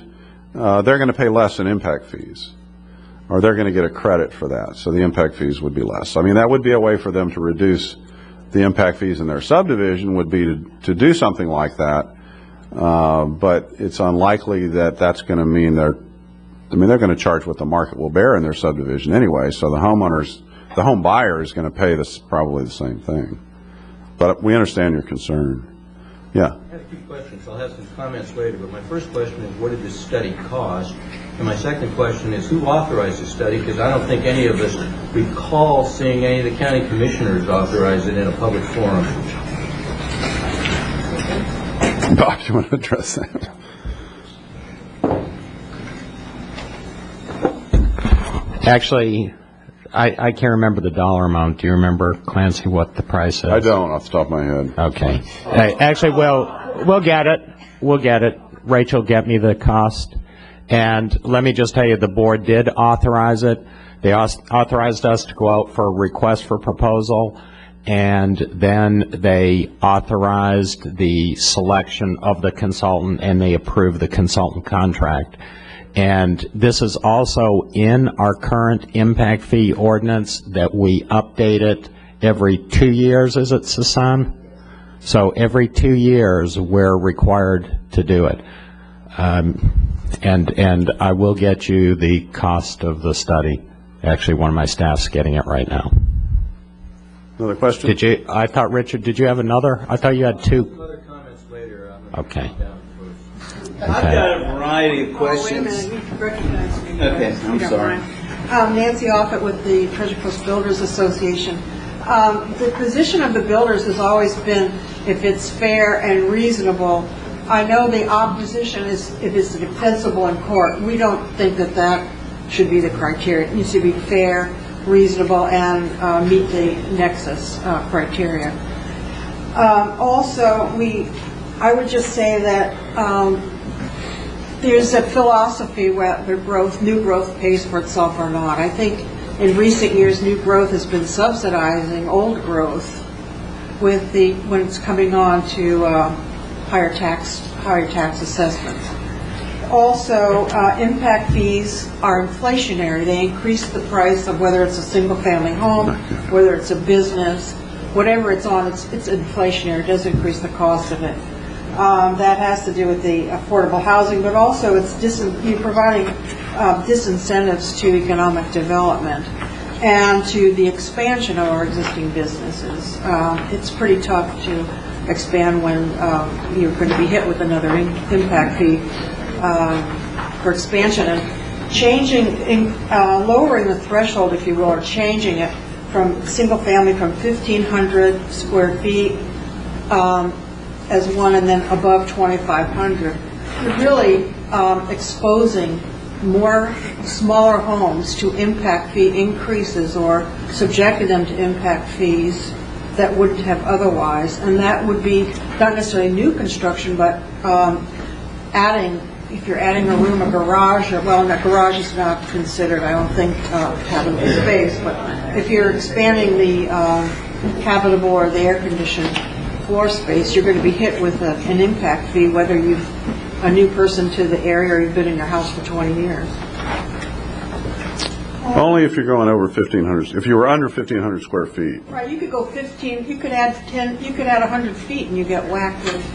they're going to pay less in impact fees, or they're going to get a credit for that. So the impact fees would be less. I mean, that would be a way for them to reduce the impact fees in their subdivision, would be to do something like that. But it's unlikely that that's going to mean they're going to charge what the market will bear in their subdivision anyway. So the home buyer is going to pay probably the same thing. But we understand your concern. Yeah. I have two questions. I'll have some comments later, but my first question is, what did this study cost? And my second question is, who authorized the study? Because I don't think any of us recall seeing any of the county commissioners authorize it in a public forum. Bob, do you want to address that? Actually, I can't remember the dollar amount. Do you remember, Clancy, what the price is? I don't, off the top of my head. Okay. Actually, we'll get it. We'll get it. Rachel, get me the cost. And let me just tell you, the board did authorize it. They authorized us to go out for a request for proposal, and then they authorized the selection of the consultant, and they approved the consultant contract. And this is also in our current impact fee ordinance that we update it every 2 years, is it, Sasan? So every 2 years we're required to do it. And I will get you the cost of the study. Actually, one of my staff's getting it right now. Another question? Did you? I thought, Richard, did you have another? I thought you had two. Other comments later. Okay. I've got a variety of questions. Wait a minute, you recognize me. Okay, I'm sorry. Nancy Offit with the Treasure Coast Builders Association. The position of the builders has always been if it's fair and reasonable. I know the opposition is if it's defensible in court. We don't think that that should be the criteria. It needs to be fair, reasonable, and meet the nexus criteria. Also, I would just say that there's a philosophy whether new growth pays for itself or not. I think in recent years, new growth has been subsidizing old growth with when it's coming on to higher tax assessments. Also, impact fees are inflationary. They increase the price of whether it's a single-family home, whether it's a business, whatever it's on. It's inflationary. It does increase the cost of it. That has to do with the affordable housing, but also it's providing disincentives to economic development and to the expansion of our existing businesses. It's pretty tough to expand when you're going to be hit with another impact fee for expansion. And lowering the threshold, if you will, or changing it from single family from 1,500 square feet as one, and then above 2,500, you're really exposing more smaller homes to impact fee increases or subjecting them to impact fees that wouldn't have otherwise. And that would be not necessarily new construction, but if you're adding a room, a garage, well, that garage is not considered, I don't think, habitable space, but if you're expanding the habitable or the air-conditioned floor space, you're going to be hit with an impact fee, whether you've a new person to the area or you've been in your house for 20 years. Only if you're going over 1,500. If you were under 1,500 square feet. Right, you could go 15. You could add 10. You could add 100 feet, and you get whacked with,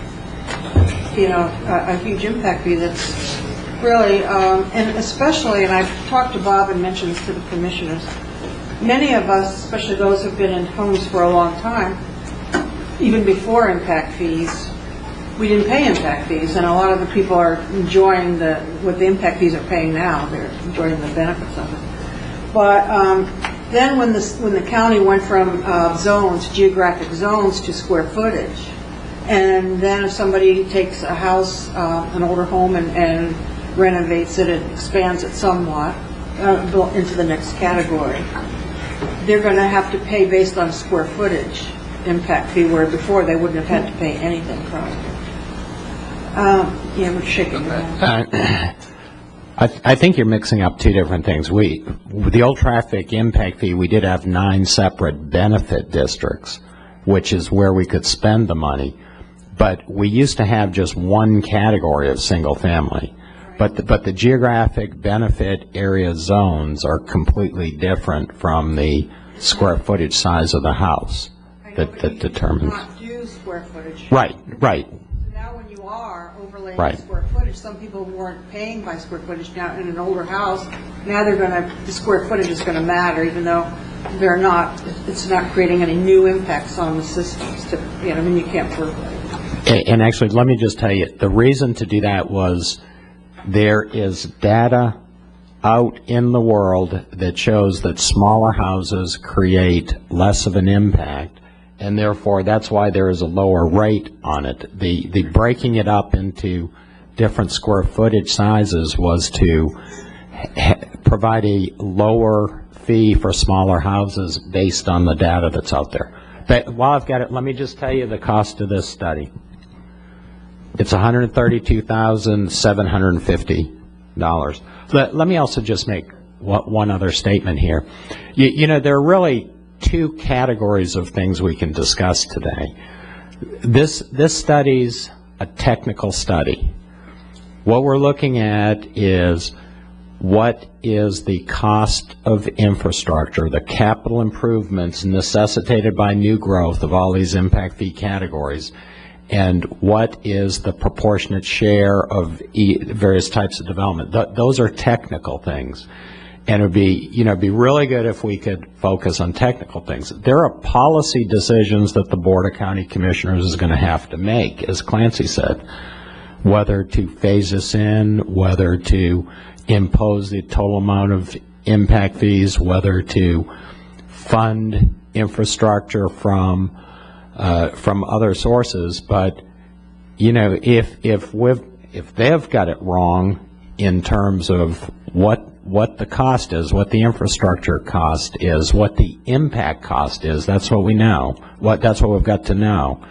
a huge impact fee that's really, and especially, and I've talked to Bob and mentioned this to the commissioners, many of us, especially those who've been in homes for a long time, even before impact fees, we didn't pay impact fees, and a lot of the people are enjoying what the impact fees are paying now. They're enjoying the benefits of it. But then when the county went from zones, geographic zones, to square footage, and then if somebody takes a house, an older home, and renovates it and expands it somewhat into the next category, they're going to have to pay based on square footage impact fee, where before they wouldn't have had to pay anything probably. Yeah, we're shaking your head. I think you're mixing up two different things. With the old traffic impact fee, we did have 9 separate benefit districts, which is where we could spend the money. But we used to have just one category of single family. But the geographic benefit area zones are completely different from the square footage size of the house that determines. Not do square footage. Right. Now when you are overlaying Right. square footage, some people weren't paying by square footage. Now in an older house, now the square footage is going to matter, even though it's not creating any new impacts on the systems. You can't prove it. And actually, let me just tell you, the reason to do that was there is data out in the world that shows that smaller houses create less of an impact, and therefore that's why there is a lower rate on it. The breaking it up into different square footage sizes was to provide a lower fee for smaller houses based on the data that's out there. But while I've got it, let me just tell you the cost of this study. It's $132,750. Let me also just make one other statement here. There are really 2 categories of things we can discuss today. This study's a technical study. What we're looking at is what is the cost of infrastructure, the capital improvements necessitated by new growth of all these impact fee categories, and what is the proportionate share of various types of development. Those are technical things. And it would be, be really good if we could focus on technical things. There are policy decisions that the Board of County Commissioners is going to have to make, as Clancy said, whether to phase this in, whether to impose the total amount of impact fees, whether to fund infrastructure from other sources. But if they've got it wrong in terms of what the cost is, what the infrastructure cost is, what the impact cost is, that's what we know. That's what we've got to know.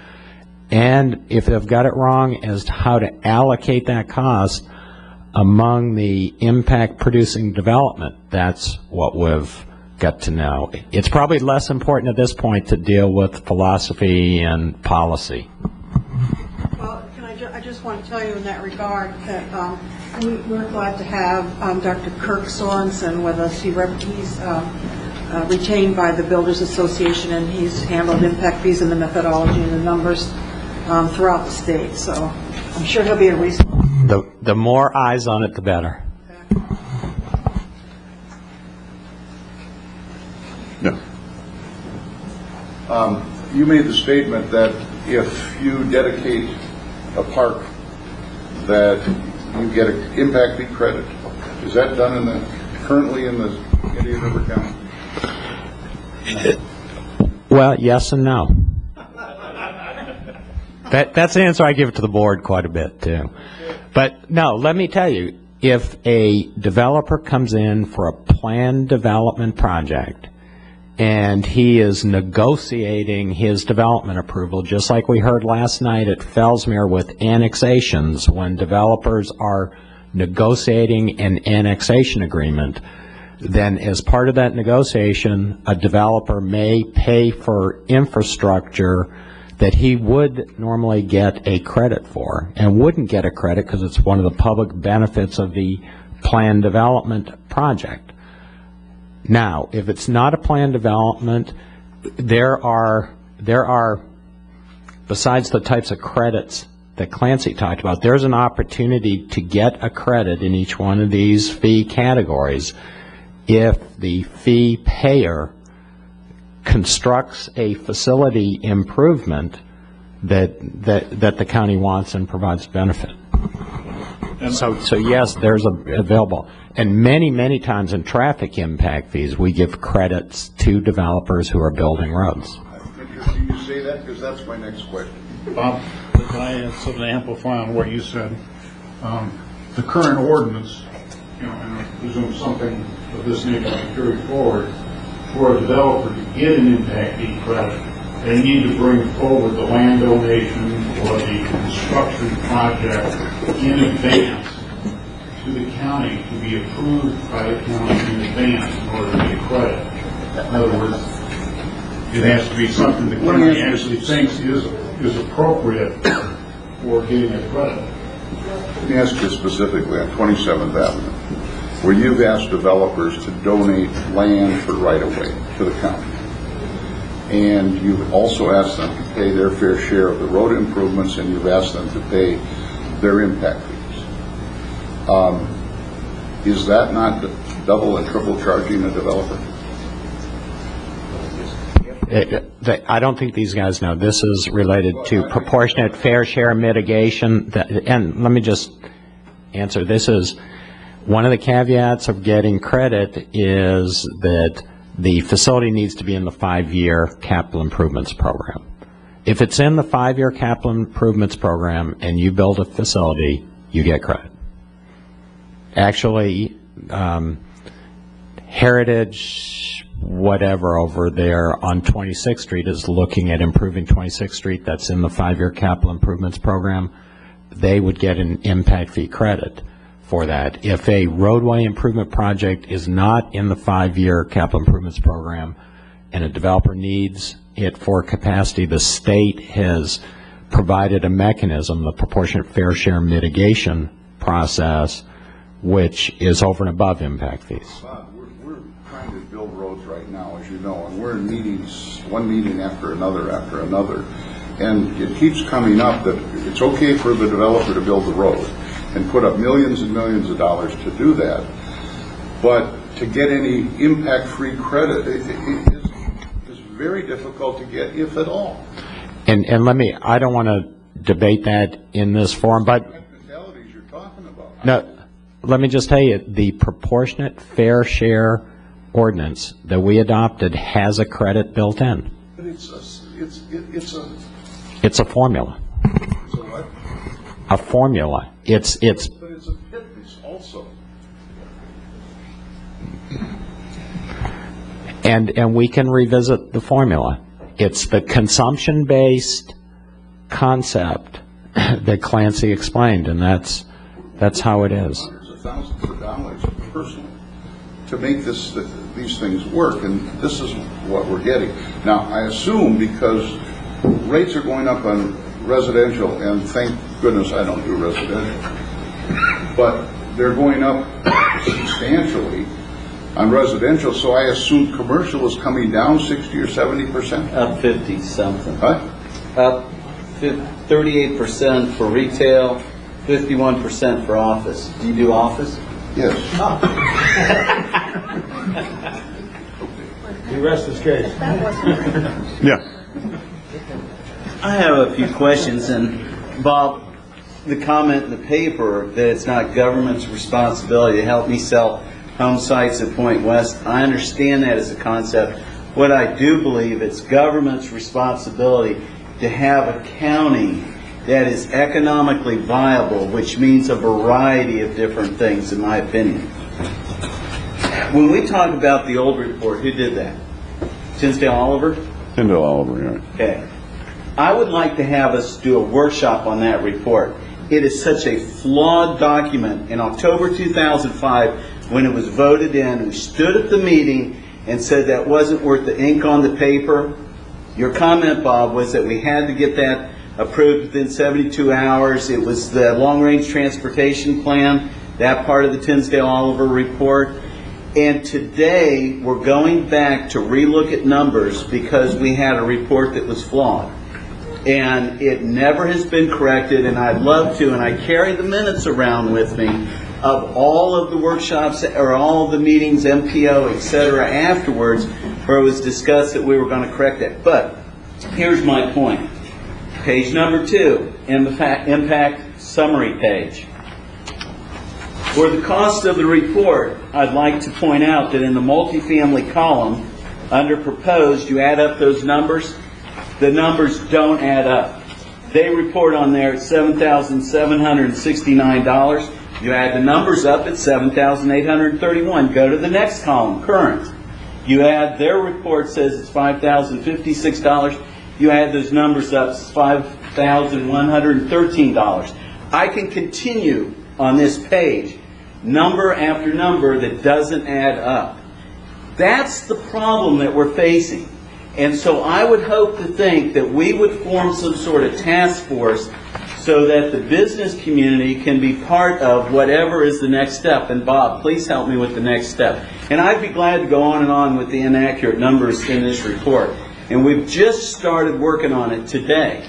And if they've got it wrong as to how to allocate that cost among the impact producing development, that's what we've got to know. It's probably less important at this point to deal with philosophy and policy. Well, I just want to tell you in that regard that we're glad to have Dr. Kirk Sorensen with us. He's retained by the Builders Association, and he's handled impact fees and the methodology and the numbers throughout the state. So I'm sure he'll be a resource. The more eyes on it, the better. Yeah. You made the statement that if you dedicate a park, that you get an impact fee credit. Is that done currently in the Indian River County? Well, yes and no. That's the answer I give to the board quite a bit, too. But, no, let me tell you, if a developer comes in for a planned development project and he is negotiating his development approval, just like we heard last night at Fellsmere with annexations, when developers are negotiating an annexation agreement, then as part of that negotiation, a developer may pay for infrastructure that he would normally get a credit for, and wouldn't get a credit because it's one of the public benefits of the planned development project. Now, if it's not a planned development, there are besides the types of credits that Clancy talked about. There's an opportunity to get a credit in each one of these fee categories if the fee payer constructs a facility improvement that the county wants and provides benefit. So yes, there's available. And many times in traffic impact fees, we give credits to developers who are building roads. Interesting you say that, because that's my next question. Bob, can I add something to amplify on what you said? The current ordinance, and I presume something of this nature will carry forward, for a developer to get an impact fee credit, they need to bring forward the land donation or the construction project in advance to the county to be approved by the county in advance in order to get credit. In other words, it has to be something the county actually thinks is appropriate for getting a credit. Let me ask you specifically on 27th Avenue, where you've asked developers to donate land for right-of-way to the county. And you've also asked them to pay their fair share of the road improvements, and you've asked them to pay their impact fees. Is that not double and triple charging a developer? I don't think these guys know. This is related to proportionate fair share mitigation. And let me just answer. This is one of the caveats of getting credit is that the facility needs to be in the 5-year capital improvements program. If it's in the 5-year capital improvements program and you build a facility, you get credit. Actually, Heritage, whatever over there on 26th Street is looking at improving 26th Street. That's in the 5-year capital improvements program. They would get an impact fee credit for that. If a roadway improvement project is not in the 5-year capital improvements program and a developer needs it for capacity, the state has provided a mechanism, the proportionate fair share mitigation process, which is over and above impact fees. Bob, we're trying to build roads right now, as you know, and we're in meetings, one meeting after another, and it keeps coming up that it's okay for the developer to build the road and put up millions and millions of dollars to do that, but to get any impact-free credit is very difficult to get, if at all. And I don't want to debate that in this forum, but Technicalities you're talking about. no, let me just tell you, the proportionate fair share ordinance that we adopted has a credit built in. But it's a It's a formula. what? A formula. It's But it's a fitness also. and we can revisit the formula. It's the consumption-based concept that Clancy explained, and that's how it is. Hundreds of thousands of dollars personally to make these things work, and this is what we're getting. Now, I assume because rates are going up on residential, and thank goodness I don't do residential, but they're going up substantially on residential, so I assume commercial is coming down 60 or 70%? Up 50 something. Huh? Up 38% for retail, 51% for office. Do you do office? Yes. He rests his case. Yeah. I have a few questions, and Bob, the comment in the paper that it's not government's responsibility to help me sell home sites at Point West, I understand that as a concept. What I do believe, it's government's responsibility to have a county that is economically viable, which means a variety of different things, in my opinion. When we talk about the old report, who did that? Tinsdale Oliver? Tyndall Oliver, yeah. Okay. I would like to have us do a workshop on that report. It is such a flawed document. In October 2005, when it was voted in, we stood at the meeting and said that wasn't worth the ink on the paper. Your comment, Bob, was that we had to get that approved within 72 hours. It was the long-range transportation plan, that part of the Tinsdale Oliver report. And today, we're going back to relook at numbers because we had a report that was flawed. and it never has been corrected, and I'd love to, and I carry the minutes around with me of all of the workshops or all of the meetings, MPO, etc., afterwards, where it was discussed that we were going to correct it. But here's my point. Page number 2, impact summary page. For the cost of the report, I'd like to point out that in the multifamily column, under proposed, you add up those numbers. The numbers don't add up. They report on there at $7,769. You add the numbers up at $7,831. Go to the next column, current. You add their report says it's $5,056. You add those numbers up, it's $5,113. I can continue on this page, number after number that doesn't add up. That's the problem that we're facing. And so I would hope to think that we would form some sort of task force so that the business community can be part of whatever is the next step. And Bob, please help me with the next step. And I'd be glad to go on and on with the inaccurate numbers in this report. And we've just started working on it today.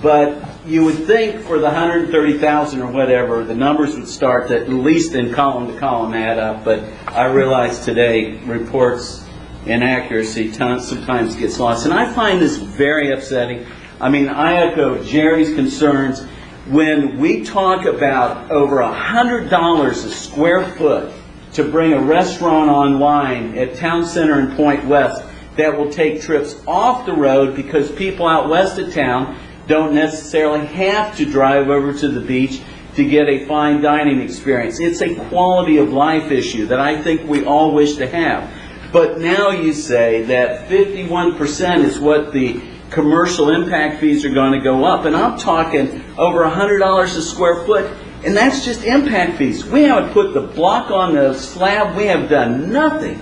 But you would think for the 130,000 or whatever, the numbers would start to, at least in column to column, add up. But I realize today reports inaccuracy sometimes gets lost. And I find this very upsetting. I mean, I echo Jerry's concerns. When we talk about over $100 a square foot to bring a restaurant online at Town Center in Point West that will take trips off the road because people out west of town don't necessarily have to drive over to the beach to get a fine dining experience. It's a quality of life issue that I think we all wish to have. But now you say that 51% is what the commercial impact fees are going to go up. And I'm talking over $100 a square foot, and that's just impact fees. We haven't put the block on the slab. We have done nothing.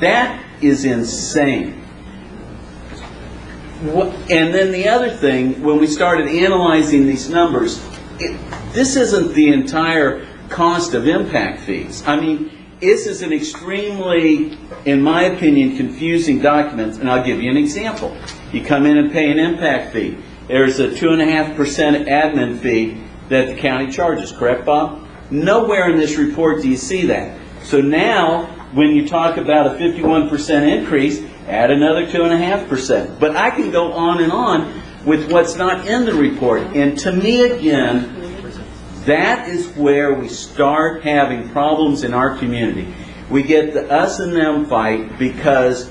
That is insane. And then the other thing, when we started analyzing these numbers, this isn't the entire cost of impact fees. I mean, this is an extremely, in my opinion, confusing document, and I'll give you an example. You come in and pay an impact fee. There's a 2.5% admin fee that the county charges, correct, Bob? Nowhere in this report do you see that. So now, when you talk about a 51% increase, add another 2.5%. But I can go on and on with what's not in the report. And to me, again, that is where we start having problems in our community. We get the us and them fight because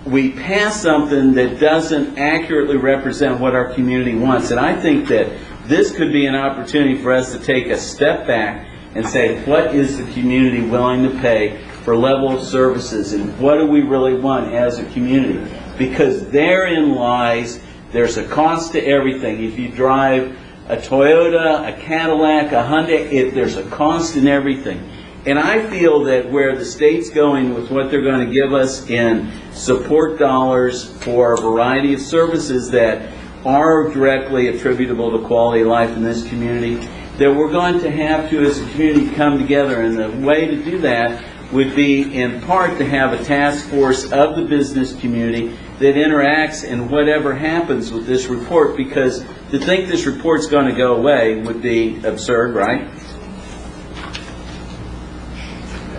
we pass something that doesn't accurately represent what our community wants. And I think that this could be an opportunity for us to take a step back and say, what is the community willing to pay for level of services, and what do we really want as a community? Because therein lies, there's a cost to everything. If you drive a Toyota, a Cadillac, a Hyundai, there's a cost in everything. And I feel that where the state's going with what they're going to give us in support dollars for a variety of services that are directly attributable to quality of life in this community, that we're going to have to, as a community, come together. And the way to do that would be, in part, to have a task force of the business community that interacts in whatever happens with this report, because to think this report's going to go away would be absurd, right?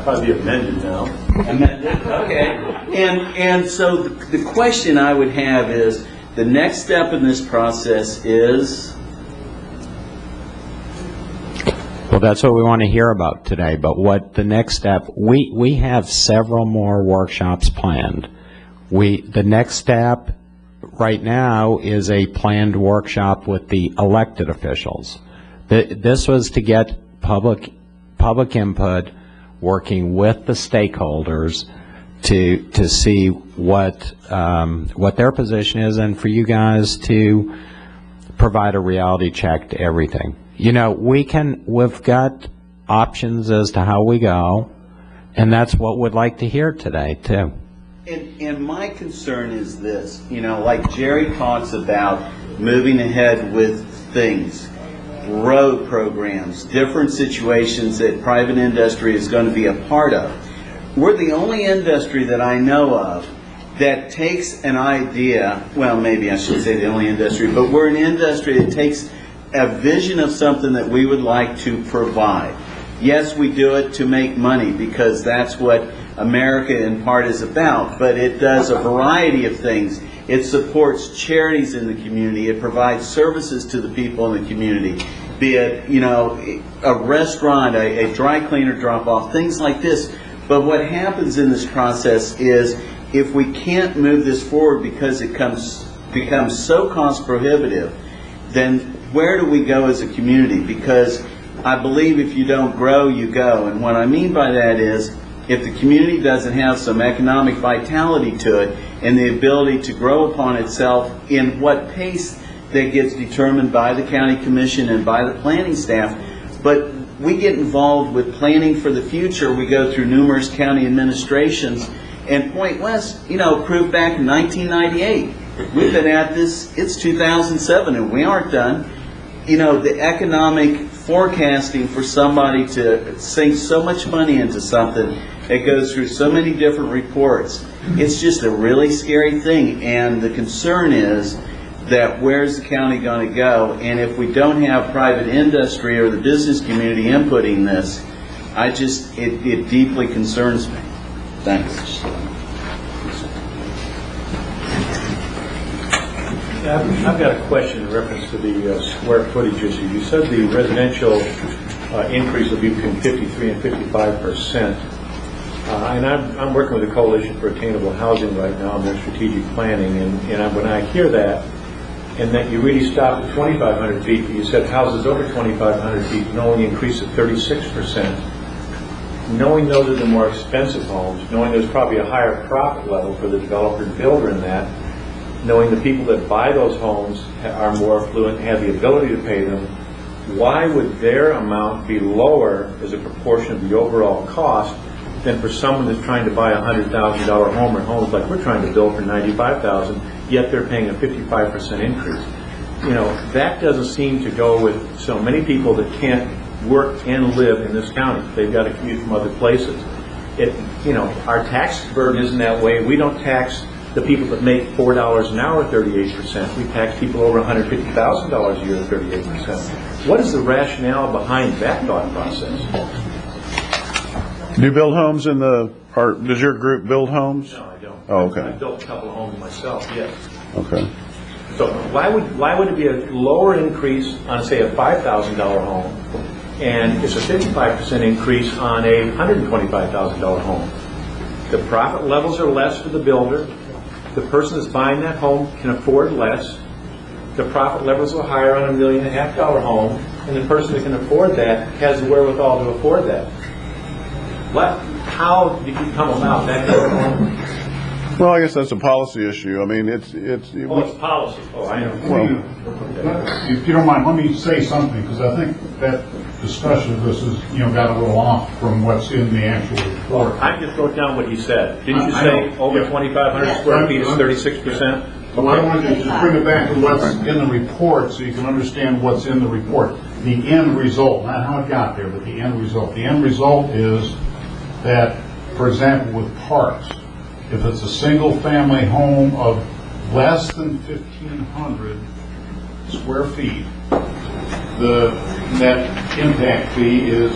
Probably amended now. Amended, okay. And so the question I would have is, the next step in this process is? Well, that's what we want to hear about today, but what the next step, we have several more workshops planned. The next step right now is a planned workshop with the elected officials. This was to get public input, working with the stakeholders to see what their position is, and for you guys to provide a reality check to everything. You know, we've got options as to how we go, and that's what we'd like to hear today, too. And my concern is this, you know, like Jerry talks about moving ahead with things, road programs, different situations that private industry is going to be a part of. We're the only industry that I know of that takes an idea, well, maybe I should say the only industry, but we're an industry that takes a vision of something that we would like to provide. Yes, we do it to make money because that's what America in part is about, but it does a variety of things. It supports charities in the community. It provides services to the people in the community, be it, you know, a restaurant, a dry cleaner drop-off, things like this. But what happens in this process is if we can't move this forward because it becomes so cost prohibitive, then where do we go as a community? Because I believe if you don't grow, you go. And what I mean by that is if the community doesn't have some economic vitality to it and the ability to grow upon itself in what pace that gets determined by the county commission and by the planning staff, but we get involved with planning for the future. We go through numerous county administrations, and Point West, you know, approved back in 1998. We've been at this, it's 2007 and we aren't done. You know, the economic forecasting for somebody to sink so much money into something that goes through so many different reports, it's just a really scary thing. And the concern is that where's the county going to go? And if we don't have private industry or the business community inputting this, it deeply concerns me. Thanks. I've got a question in reference to the square footage issue. You said the residential increase will be between 53 and 55%. And I'm working with the Coalition for Attainable Housing right now on their strategic planning. And when I hear that, and that you really stopped at 2,500 feet, but you said houses over 2,500 feet can only increase at 36%. Knowing those are the more expensive homes, knowing there's probably a higher profit level for the developer and builder in that, knowing the people that buy those homes are more affluent and have the ability to pay them, why would their amount be lower as a proportion of the overall cost than for someone that's trying to buy a $100,000 home or homes like we're trying to build for $95,000, yet they're paying a 55% increase? You know, that doesn't seem to go with so many people that can't work and live in this county. They've got to commute from other places. You know, our tax burden isn't that way. We don't tax the people that make $4 an hour 38%. We tax people over $150,000 a year 38%. What is the rationale behind that thought process? Do you build homes in the, or does your group build homes? No, I don't. Oh, okay. I built a couple of homes myself, yes. Okay. So why would it be a lower increase on, say, a $5,000 home, and it's a 55% increase on a $125,000 home? The profit levels are less for the builder. The person that's buying that home can afford less. The profit levels are higher on a $1.5 million home, and the person that can afford that has the wherewithal to afford that. How did you come about that kind of home? Well, I guess that's a policy issue. I mean, it's policy. Oh, I know. Well, if you don't mind, let me say something, because I think that discussion of this has, got a little off from what's in the actual report. I just wrote down what he said. Didn't you say over 2,500 square feet is 36%? Well, I want to just bring it back to what's in the report so you can understand what's in the report. The end result, not how it got there, but the end result. The end result is that, for example, with parks, if it's a single-family home of less than 1,500 square feet, the net impact fee is...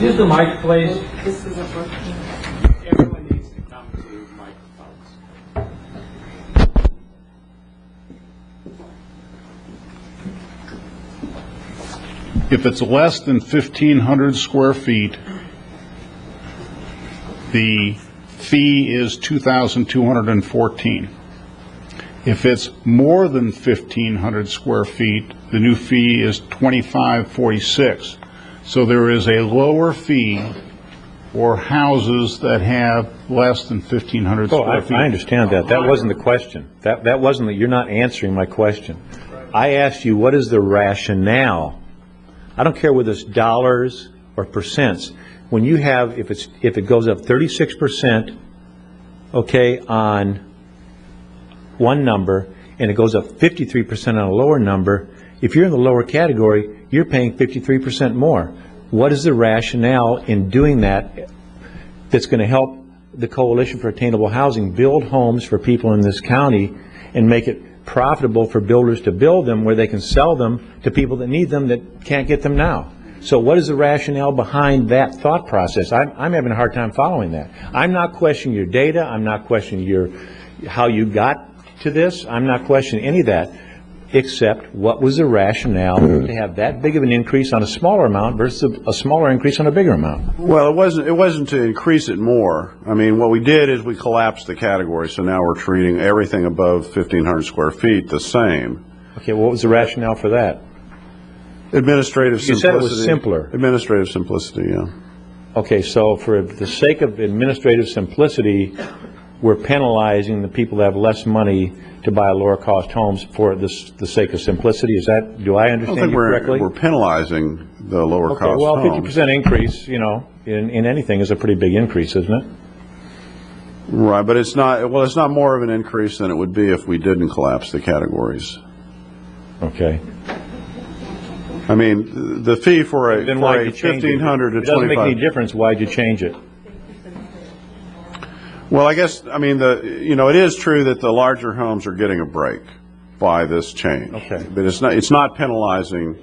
Use the mic, please. This is a book. Everyone needs to come to microphones. If it's less than 1,500 square feet, the fee is $2,214. If it's more than 1,500 square feet, the new fee is $2,546. So there is a lower fee for houses that have less than 1,500 square feet. I understand that. That wasn't the question. That wasn't. You're not answering my question. I asked you, what is the rationale? I don't care whether it's dollars or percents. When you have, if it goes up 36%, okay, on one number, and it goes up 53% on a lower number, if you're in the lower category, you're paying 53% more. What is the rationale in doing that that's going to help the Coalition for Attainable Housing build homes for people in this county and make it profitable for builders to build them where they can sell them to people that need them that can't get them now. So what is the rationale behind that thought process? I'm having a hard time following that. I'm not questioning your data. I'm not questioning how you got to this. I'm not questioning any of that, except what was the rationale to have that big of an increase on a smaller amount versus a smaller increase on a bigger amount? Well, it wasn't to increase it more. I mean, what we did is we collapsed the categories, so now we're treating everything above 1,500 square feet the same. Okay, what was the rationale for that? Administrative simplicity. You said it was simpler. Administrative simplicity, yeah. Okay, so for the sake of administrative simplicity, we're penalizing the people that have less money to buy lower cost homes for the sake of simplicity. Is that, do I understand you correctly? We're penalizing the lower cost homes. Well, 50% increase, you know, in anything is a pretty big increase, isn't it? Right, but it's not more of an increase than it would be if we didn't collapse the categories. Okay. I mean, the fee for a 1,500 to 25. It doesn't make any difference. Why'd you change it? Well, I guess, I mean, it is true that the larger homes are getting a break by this change. Okay. But it's not penalizing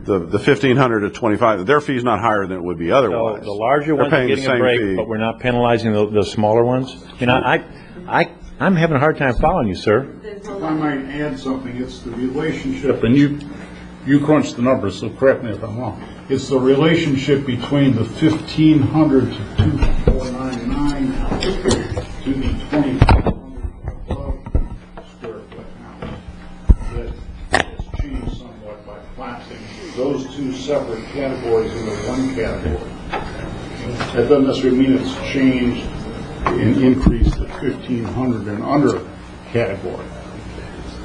the 1,500 to 25. Their fee's not higher than it would be otherwise. So the larger ones are getting a break, but we're not penalizing the smaller ones? You know, I'm having a hard time following you, sir. If I might add something, it's the relationship, and you crunched the numbers, so correct me if I'm wrong. It's the relationship between the 1,500 to 2,499 to the 2,500 above square foot house. That has changed somewhat by collapsing those two separate categories into one category. That doesn't necessarily mean it's changed and increased the 1,500 and under category.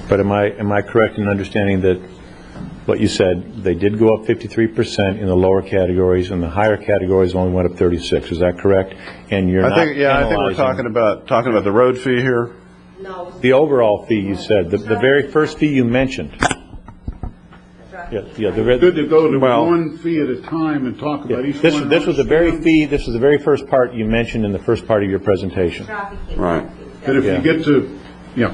But am I correct in understanding that what you said, they did go up 53% in the lower categories, and the higher categories only went up 36? Is that correct? And you're I think we're talking about the road fee here. No. the overall fee. You said the very first fee you mentioned. Yeah, Good to go to one fee at a time and talk about each one. This was the very first part you mentioned in the first part of your presentation. Right. But if you get to, you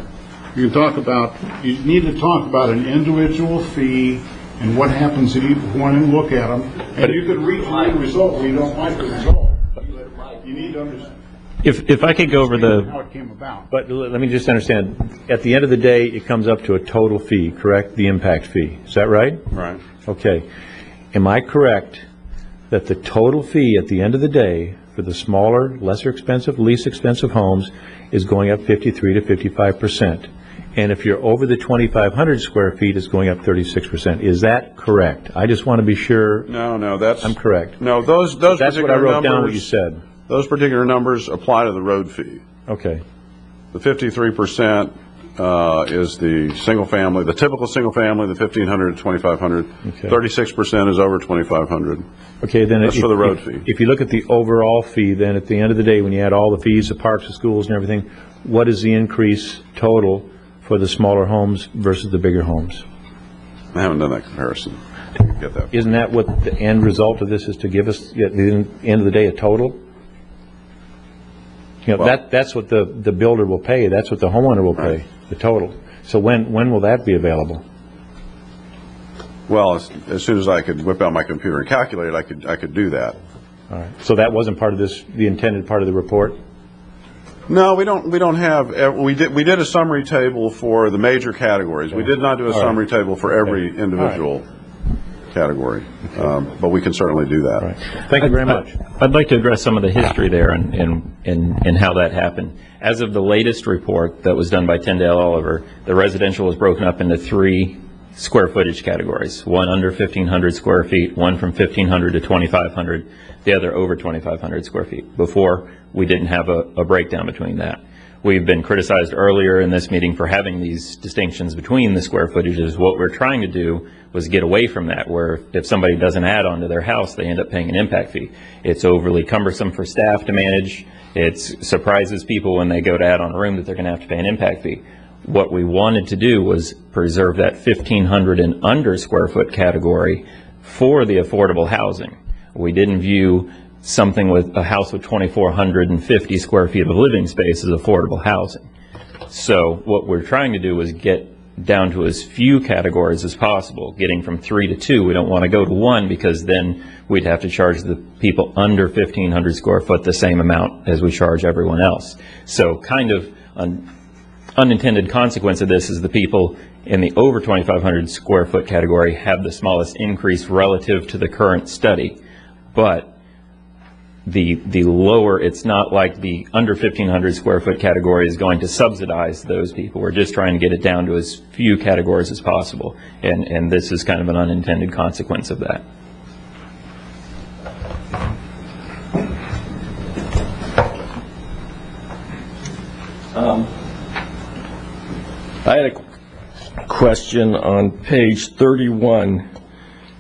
need to talk about an individual fee and what happens at each one and look at them. And you can reach a result where you don't like the result. You need to understand. If I could go over how it came about. But let me just understand, at the end of the day, it comes up to a total fee, correct? The impact fee. Is that right? Right. Okay. Am I correct that the total fee at the end of the day for the smaller, lesser expensive, least expensive homes is going up 53 to 55%? And if you're over the 2,500 square feet, it's going up 36%. Is that correct? I just want to be sure. No, I'm correct. No, those that's what I wrote numbers, down what you said. Those particular numbers apply to the road fee. Okay. The 53% is the single family, the typical single family, the 1,500 to 2,500. Okay. 36% is over 2,500. Okay, then That's for the road fee. If you look at the overall fee, then at the end of the day, when you add all the fees, the parks, the schools, and everything, what is the increase total for the smaller homes versus the bigger homes? I haven't done that comparison. Get that. Isn't that what the end result of this is, to give us, at the end of the day, a total? You know, Well, that's what the builder will pay. That's what the homeowner will pay, the total. So when will that be available? Well, as soon as I could whip out my computer and calculate it, I could do that. All right. So that wasn't part of the intended part of the report? No, we don't have, we did a summary table for the major categories. We did not do a summary table for every individual category, but we can certainly do that. Right. Thank you very much. I'd like to address some of the history there and how that happened. As of the latest report that was done by Tyndale Oliver, the residential was broken up into 3 square footage categories, one under 1,500 square feet, one from 1,500 to 2,500, the other over 2,500 square feet. Before, we didn't have a breakdown between that. We've been criticized earlier in this meeting for having these distinctions between the square footages. What we're trying to do was get away from that, where if somebody does an add-on to their house, they end up paying an impact fee. It's overly cumbersome for staff to manage. It surprises people when they go to add on a room that they're going to have to pay an impact fee. What we wanted to do was preserve that 1,500 and under square foot category for the affordable housing. We didn't view something with a house with 2,450 square feet of living space is affordable housing. So what we're trying to do is get down to as few categories as possible, getting from 3 to 2. We don't want to go to 1 because then we'd have to charge the people under 1,500 square foot the same amount as we charge everyone else. So kind of an unintended consequence of this is the people in the over 2,500 square foot category have the smallest increase relative to the current study. But the lower, it's not like the under 1,500 square foot category is going to subsidize those people. We're just trying to get it down to as few categories as possible. And this is kind of an unintended consequence of that. I had a question on page 31.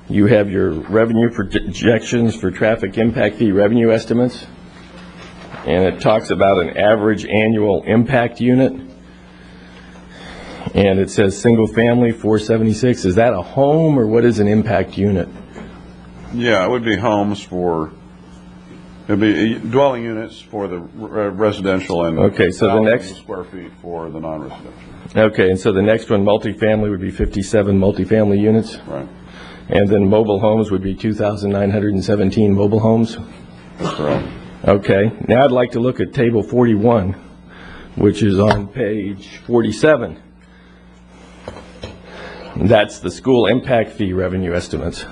You have your revenue projections for traffic impact fee revenue estimates, and it talks about an average annual impact unit, and it says single family 476. Is that a home, or what is an impact unit? Yeah, it would be homes for, it'd be dwelling units for the residential and Okay, so the next square feet for the non-residential. Okay, and so the next one, multifamily, would be 57 multifamily units. Right. And then mobile homes would be 2,917 mobile homes? That's correct. Okay. Now I'd like to look at table 41, which is on page 47. That's the school impact fee revenue estimates.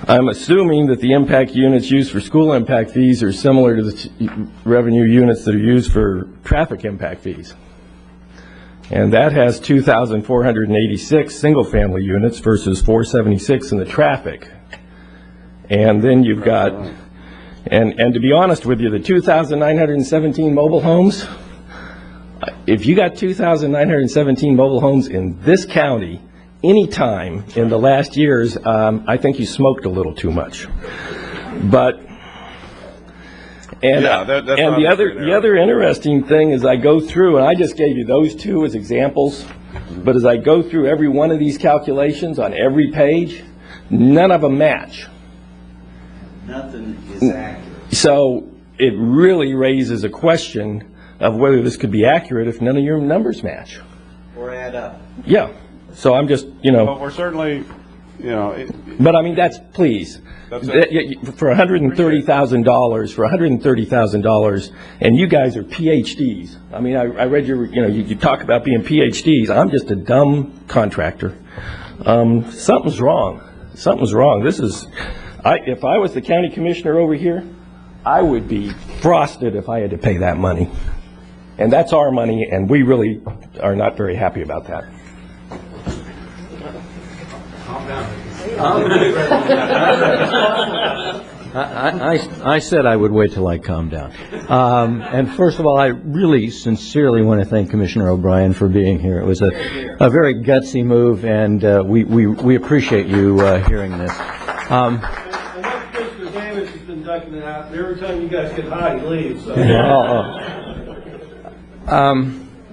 I'm assuming that the impact units used for school impact fees are similar to the revenue units that are used for traffic impact fees. And that has 2,486 single-family units versus 476 in the traffic. And then you've got, and to be honest with you, the 2,917 mobile homes, if you got 2,917 mobile homes in this county any time in the last years, I think you smoked a little too much. But And, Yeah, that's and the other interesting thing is I go through, and I just gave you those two as examples, but as I go through every one of these calculations on every page, none of them match. Nothing is accurate. So it really raises a question of whether this could be accurate if none of your numbers match. Or add up. Yeah. So I'm just, Well, we're certainly, But I mean, that's, please. That's For $130,000, and you guys are PhDs. I mean, I read you talk about being PhDs. I'm just a dumb contractor. Something's wrong. Something's wrong. If I was the county commissioner over here, I would be frosted if I had to pay that money. And that's our money, and we really are not very happy about that. I said I would wait till I calm down. And first of all, I really sincerely want to thank Commissioner O'Brien for being here. It was a very gutsy move, and we appreciate you hearing this. And that's Mr. Davis has been ducking it out. Every time you guys get hot, he leaves. So.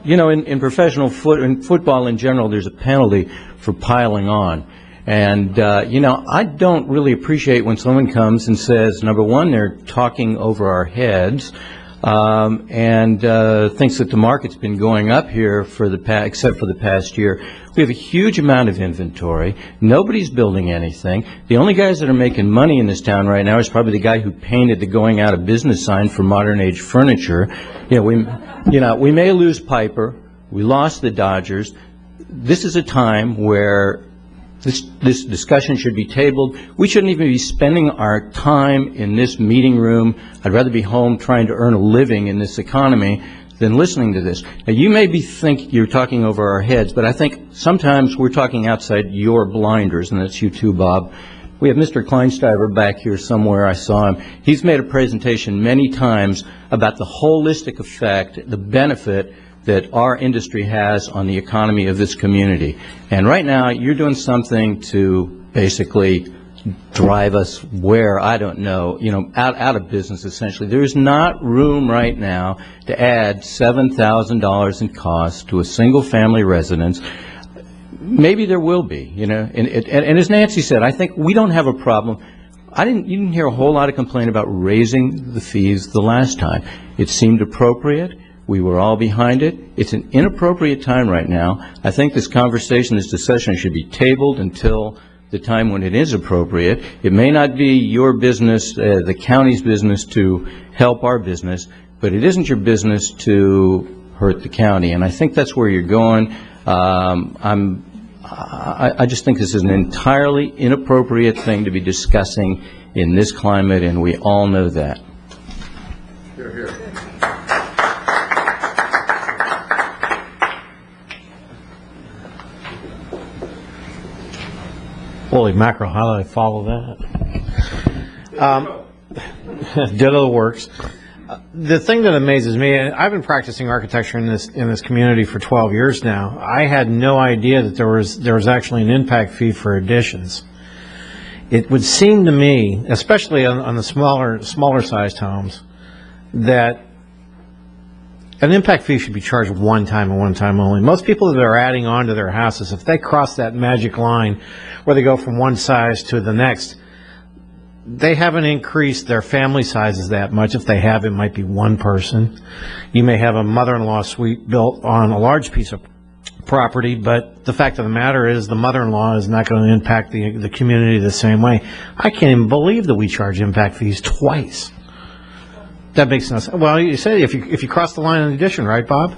In professional football in general, there's a penalty for piling on. And, I don't really appreciate when someone comes and says, number one, they're talking over our heads, and thinks that the market's been going up here except for the past year. We have a huge amount of inventory. Nobody's building anything. The only guys that are making money in this town right now is probably the guy who painted the going out of business sign for modern age furniture. We may lose Piper. We lost the Dodgers. This is a time where this discussion should be tabled. We shouldn't even be spending our time in this meeting room. I'd rather be home trying to earn a living in this economy than listening to this. Now, you may think you're talking over our heads, but I think sometimes we're talking outside your blinders, and that's you too, Bob. We have Mr. Kleinsteiber back here somewhere. I saw him. He's made a presentation many times about the holistic effect, the benefit that our industry has on the economy of this community. And right now, you're doing something to basically drive us where, I don't know, out of business, essentially. There's not room right now to add $7,000 in cost to a single-family residence. Maybe there will be, and as Nancy said, I think we don't have a problem. you didn't hear a whole lot of complaint about raising the fees the last time. It seemed appropriate. We were all behind it. It's an inappropriate time right now. I think this conversation, this discussion should be tabled until the time when it is appropriate. It may not be your business, the county's business, to help our business, but it isn't your business to hurt the county. And I think that's where you're going. I just think this is an entirely inappropriate thing to be discussing in this climate, and we all know that. Here, here. Holy mackerel, how do I follow that? Ditto works. The thing that amazes me, and I've been practicing architecture in this community for 12 years now. I had no idea that there was actually an impact fee for additions. It would seem to me, especially on the smaller sized homes, that an impact fee should be charged one time and one time only. Most people that are adding on to their houses, if they cross that magic line where they go from one size to the next, they haven't increased their family sizes that much. If they have, it might be one person. You may have a mother-in-law suite built on a large piece of property, but the fact of the matter is the mother-in-law is not going to impact the community the same way. I can't even believe that we charge impact fees twice. That makes no sense. Well, you say if you cross the line in addition, right, Bob?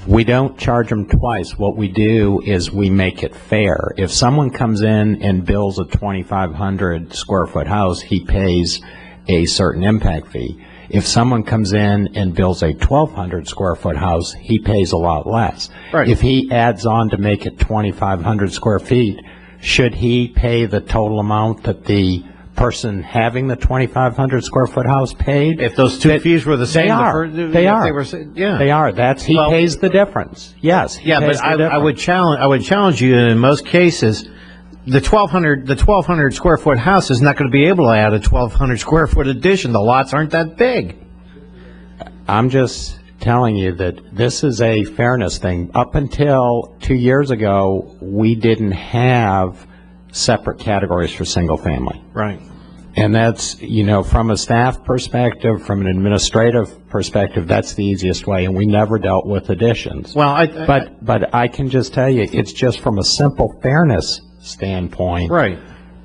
We don't charge them twice. What we do is we make it fair. If someone comes in and builds a 2,500 square foot house, he pays a certain impact fee. If someone comes in and builds a 1,200 square foot house, he pays a lot less. Right. If he adds on to make it 2,500 square feet, should he pay the total amount that the person having the 2,500 square foot house paid? If those two fees were the same, They are. They are. Yeah. They are. He pays the difference. Yes. Yeah, but I would challenge you that in most cases, the 1,200 square foot house is not going to be able to add a 1,200 square foot addition. The lots aren't that big. I'm just telling you that this is a fairness thing. Up until 2 years ago, we didn't have separate categories for single family. Right. And that's, from a staff perspective, from an administrative perspective, that's the easiest way, and we never dealt with additions. Well, But I can just tell you, it's just from a simple fairness standpoint. Right.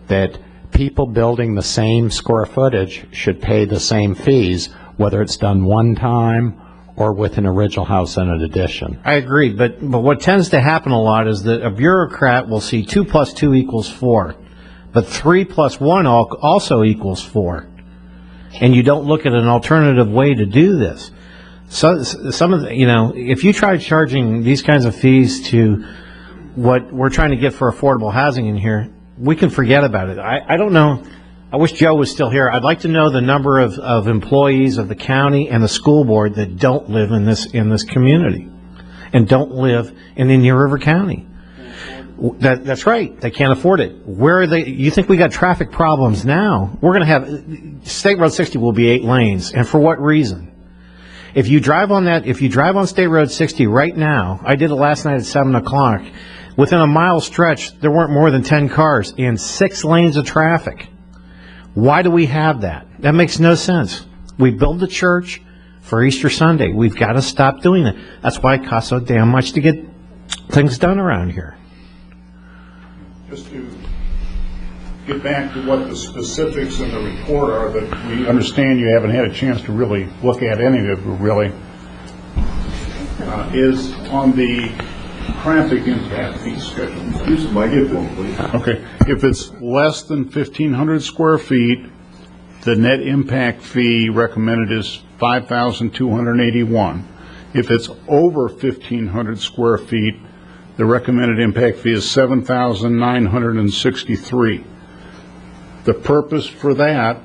That people building the same square footage should pay the same fees, whether it's done one time or with an original house and an addition. I agree, but what tends to happen a lot is that a bureaucrat will see 2 + 2 = 4, but 3 + 1 also equals 4, and you don't look at an alternative way to do this. So some of the, if you try charging these kinds of fees to what we're trying to get for affordable housing in here, we can forget about it. I don't know. I wish Joe was still here. I'd like to know the number of employees of the county and the school board that don't live in this community and don't live in Indian River County. That's right. They can't afford it. Where are they? You think we got traffic problems now? We're going to have State Road 60 will be 8 lanes, and for what reason? If you drive on State Road 60 right now, I did it last night at 7 o'clock. Within a mile stretch, there weren't more than 10 cars and 6 lanes of traffic. Why do we have that? That makes no sense. We build the church for Easter Sunday. We've got to stop doing that. That's why it costs so damn much to get things done around here. Just to get back to what the specifics in the report are that we understand you haven't had a chance to really look at any of it really, is on the traffic impact fee schedule. Use the microphone, please. Okay. If it's less than 1,500 square feet, the net impact fee recommended is $5,281. If it's over 1,500 square feet, the recommended impact fee is $7,963. The purpose for that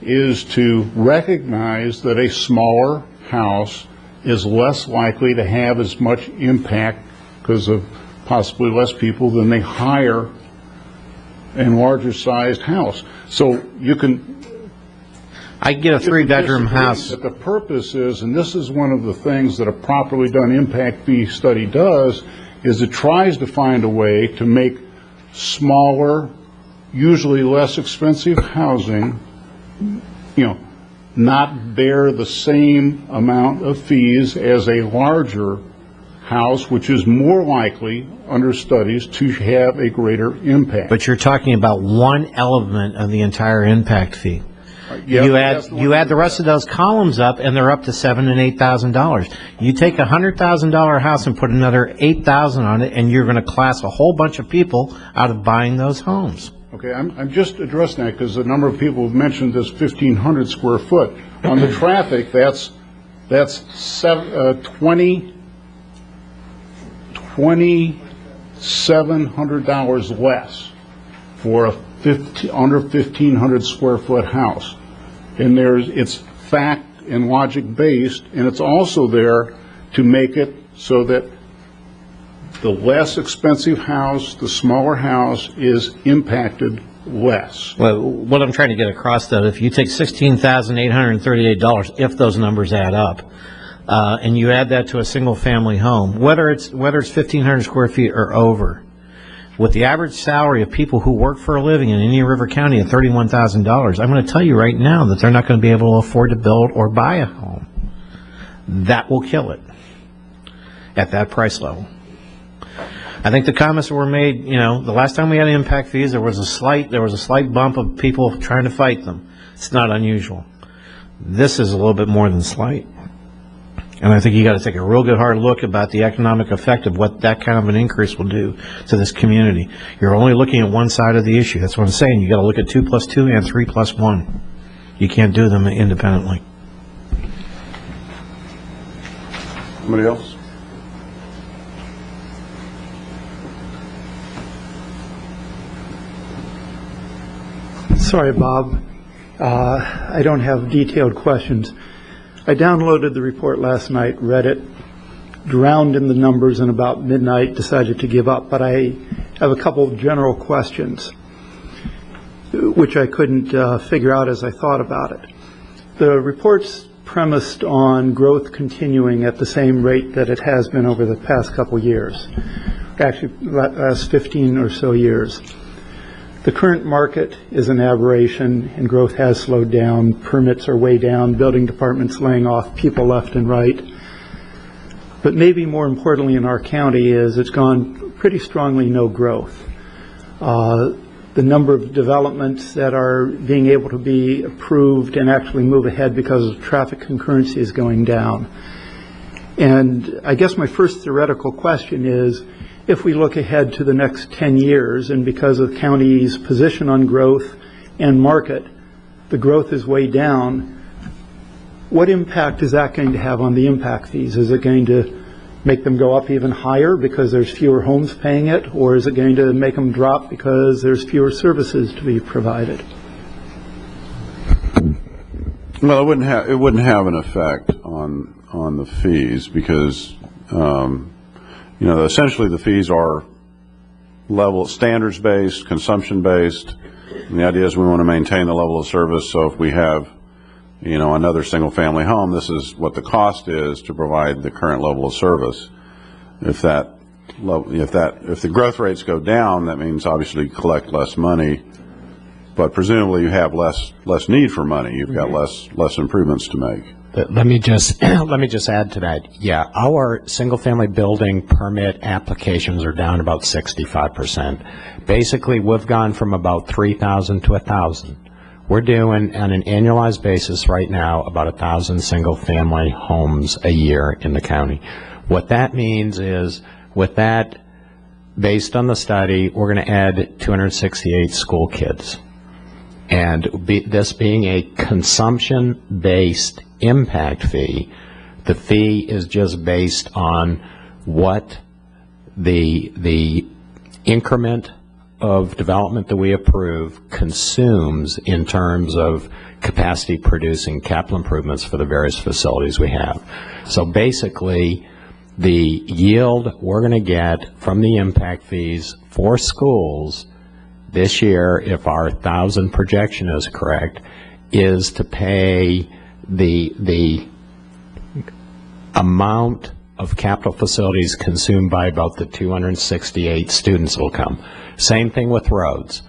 is to recognize that a smaller house is less likely to have as much impact because of possibly less people than a higher and larger sized house. So you can... I get a 3-bedroom house. But the purpose is, and this is one of the things that a properly done impact fee study does, is it tries to find a way to make smaller usually less expensive housing, not bear the same amount of fees as a larger house, which is more likely, under studies, to have a greater impact. But you're talking about one element of the entire impact fee. Yeah, You add the rest of those columns up, and they're up to $7,000 and $8,000. You take a $100,000 house and put another $8,000 on it, and you're going to class a whole bunch of people out of buying those homes. Okay, I'm just addressing that because a number of people have mentioned this 1,500 square foot. On the traffic, that's $2,700 less for a under 1,500 square foot house. And it's fact and logic based, and it's also there to make it so that the less expensive house, the smaller house, is impacted less. Well, what I'm trying to get across, though, if you take $16,838, if those numbers add up, and you add that to a single-family home, whether it's 1,500 square feet or over, with the average salary of people who work for a living in Indian River County at $31,000, I'm going to tell you right now that they're not going to be able to afford to build or buy a home. That will kill it at that price level. I think the comments were made, the last time we had impact fees, there was a slight bump of people trying to fight them. It's not unusual. This is a little bit more than slight. And I think you got to take a real good hard look about the economic effect of what that kind of an increase will do to this community. You're only looking at one side of the issue. That's what I'm saying. You got to look at 2 plus 2 and 3 plus 1. You can't do them independently. Somebody else? Sorry, Bob. I don't have detailed questions. I downloaded the report last night, read it, drowned in the numbers, and about midnight decided to give up. But I have a couple of general questions, which I couldn't figure out as I thought about it. The report's premised on growth continuing at the same rate that it has been over the past couple years, actually last 15 or so years. The current market is an aberration, and growth has slowed down. Permits are way down, building departments laying off people left and right. But maybe more importantly in our county is it's gone pretty strongly no growth. The number of developments that are being able to be approved and actually move ahead because of traffic concurrency is going down. And I guess my first theoretical question is, if we look ahead to the next 10 years, and because of the county's position on growth and market, the growth is way down, what impact is that going to have on the impact fees? Is it going to make them go up even higher because there's fewer homes paying it, or is it going to make them drop because there's fewer services to be provided? Well, it wouldn't have an effect on the fees because essentially the fees are standards-based, consumption-based, and the idea is we want to maintain the level of service. So if we have, another single-family home, this is what the cost is to provide the current level of service. If the growth rates go down, that means obviously you collect less money, but presumably you have less need for money. You've got less improvements to make. Let me just add to that. Yeah, our single-family building permit applications are down about 65%. Basically, we've gone from about 3,000 to 1,000. We're doing, on an annualized basis right now, about 1,000 single-family homes a year in the county. What that means is, with that, based on the study, we're going to add 268 school kids. And this being a consumption-based impact fee, the fee is just based on what the increment of development that we approve consumes in terms of capacity producing capital improvements for the various facilities we have. So basically, the yield we're going to get from the impact fees for schools this year, if our 1,000 projection is correct, is to pay the amount of capital facilities consumed by about the 268 students that will come. Same thing with roads.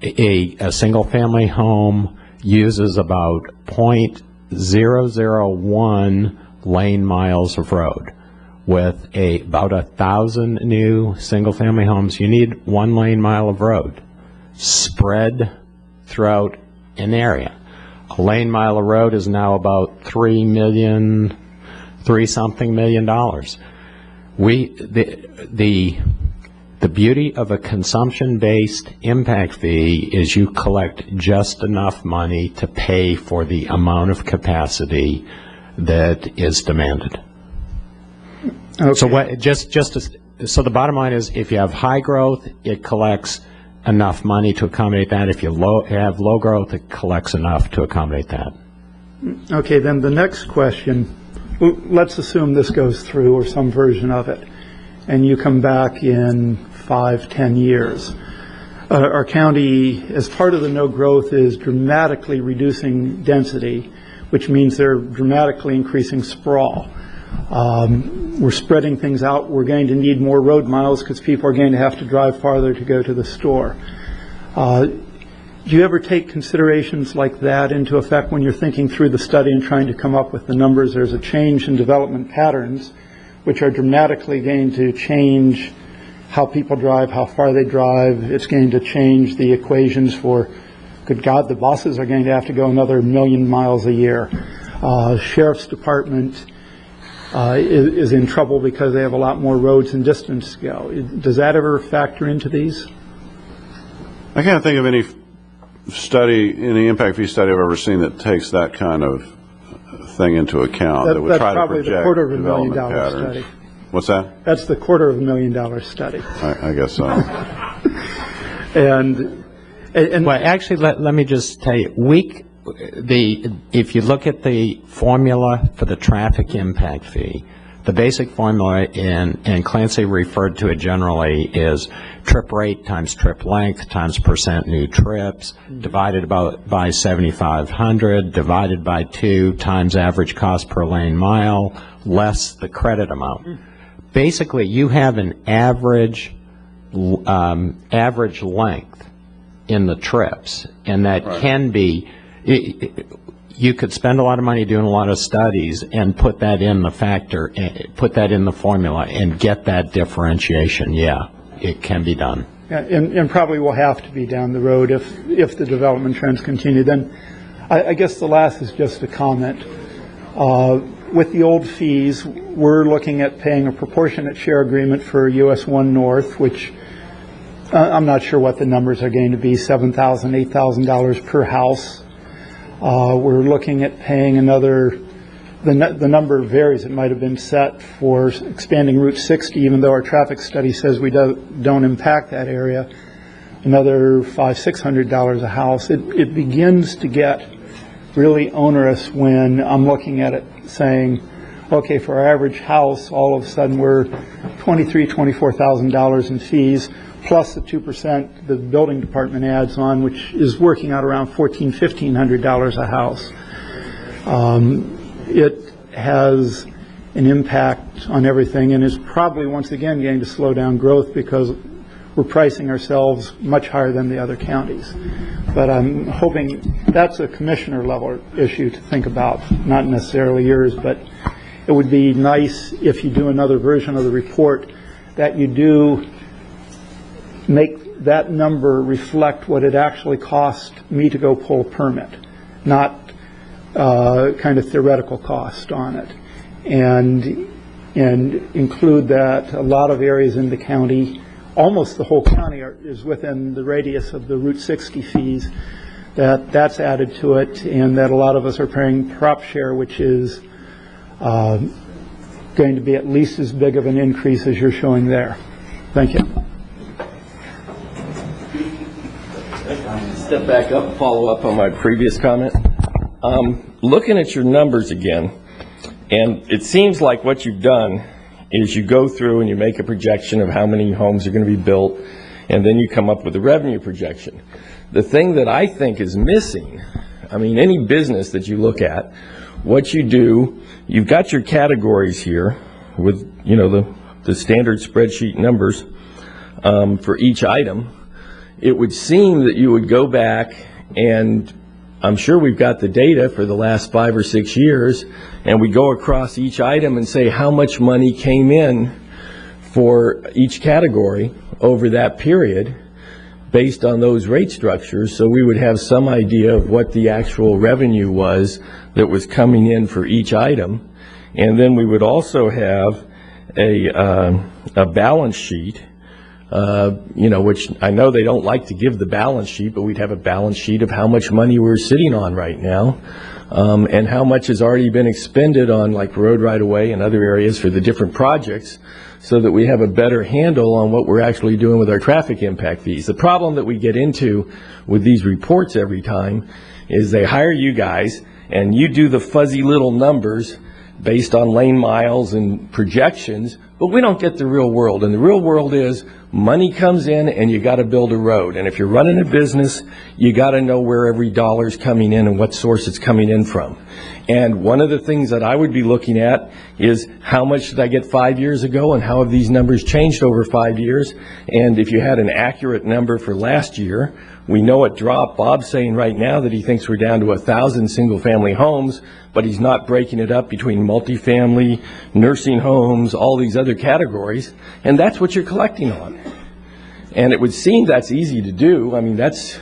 a single-family home uses about .001 lane miles of road. With about 1,000 new single-family homes, you need 1 lane mile of road spread throughout an area. A lane mile of road is now about $3 something million. The beauty of a consumption-based impact fee is you collect just enough money to pay for the amount of capacity that is demanded. Okay. So so the bottom line is, if you have high growth, it collects enough money to accommodate that. If you have low growth, it collects enough to accommodate that. Okay, then the next question, let's assume this goes through, or some version of it, and you come back in 5-10 years. Our county, as part of the no growth, is dramatically reducing density, which means they're dramatically increasing sprawl. We're spreading things out. We're going to need more road miles because people are going to have to drive farther to go to the store. Do you ever take considerations like that into effect when you're thinking through the study and trying to come up with the numbers? There's a change in development patterns, which are dramatically going to change how people drive, how far they drive. It's going to change the equations for, good God, the buses are going to have to go another 1 million miles a year. Sheriff's Department is in trouble because they have a lot more roads and distance to go. Does that ever factor into these? I can't think of any study, any impact fee study I've ever seen that takes that kind of thing into account. That would try to project that's probably the $250,000 patterns. study. What's that? That's the $250,000 study. I guess so. And well, actually, let me just tell you, if you look at the formula for the traffic impact fee, the basic formula, and Clancy referred to it generally, is trip rate times trip length times percent new trips divided by 7,500 divided by 2 times average cost per lane mile less the credit amount. Basically, you have an average length in the trips, and that can be. You could spend a lot of money doing a lot of studies and put that in the formula and get that differentiation. Yeah, it can be done. Yeah, and probably will have to be down the road if the development trends continue. Then I guess the last is just a comment. With the old fees, we're looking at paying a proportionate share agreement for US 1 North, which I'm not sure what the numbers are going to be, $7,000, $8,000 per house. We're looking at paying another, the number varies. It might have been set for expanding Route 60, even though our traffic study says we don't impact that area, another $500, $600 a house. It begins to get really onerous when I'm looking at it saying, okay, for our average house, all of a sudden we're $23,000, $24,000 in fees, plus the 2% the building department adds on, which is working out around $1,400, $1,500 a house. It has an impact on everything and is probably once again going to slow down growth because we're pricing ourselves much higher than the other counties. But I'm hoping that's a commissioner level issue to think about, not necessarily yours, but it would be nice if you do another version of the report that you do make that number reflect what it actually cost me to go pull a permit, not kind of theoretical cost on it, and include that a lot of areas in the county, almost the whole county is within the radius of the Route 60 fees, that's added to it, and that a lot of us are paying prop share, which is going to be at least as big of an increase as you're showing there. Thank you. Step back up and follow up on my previous comment. Looking at your numbers again, and it seems like what you've done is you go through and you make a projection of how many homes are going to be built, and then you come up with a revenue projection. The thing that I think is missing, I mean, any business that you look at, what you do, you've got your categories here with, you know, the standard spreadsheet numbers for each item. it would seem that you would go back, and I'm sure we've got the data for the last 5 or 6 years, and we go across each item and say how much money came in for each category over that period based on those rate structures, so we would have some idea of what the actual revenue was that was coming in for each item. And then we would also have a balance sheet, which I know they don't like to give the balance sheet, but we'd have a balance sheet of how much money we're sitting on right now, and how much has already been expended on like road right-of-way and other areas for the different projects, so that we have a better handle on what we're actually doing with our traffic impact fees. The problem that we get into with these reports every time is they hire you guys, and you do the fuzzy little numbers based on lane miles and projections, but we don't get the real world. And the real world is money comes in and you got to build a road. And if you're running a business, you got to know where every dollar's coming in and what source it's coming in from. And one of the things that I would be looking at is how much did I get 5 years ago and how have these numbers changed over 5 years? And if you had an accurate number for last year, we know it dropped. Bob's saying right now that he thinks we're down to 1,000 single-family homes, but he's not breaking it up between multifamily, nursing homes, all these other categories, and that's what you're collecting on. And it would seem that's easy to do. I mean, that's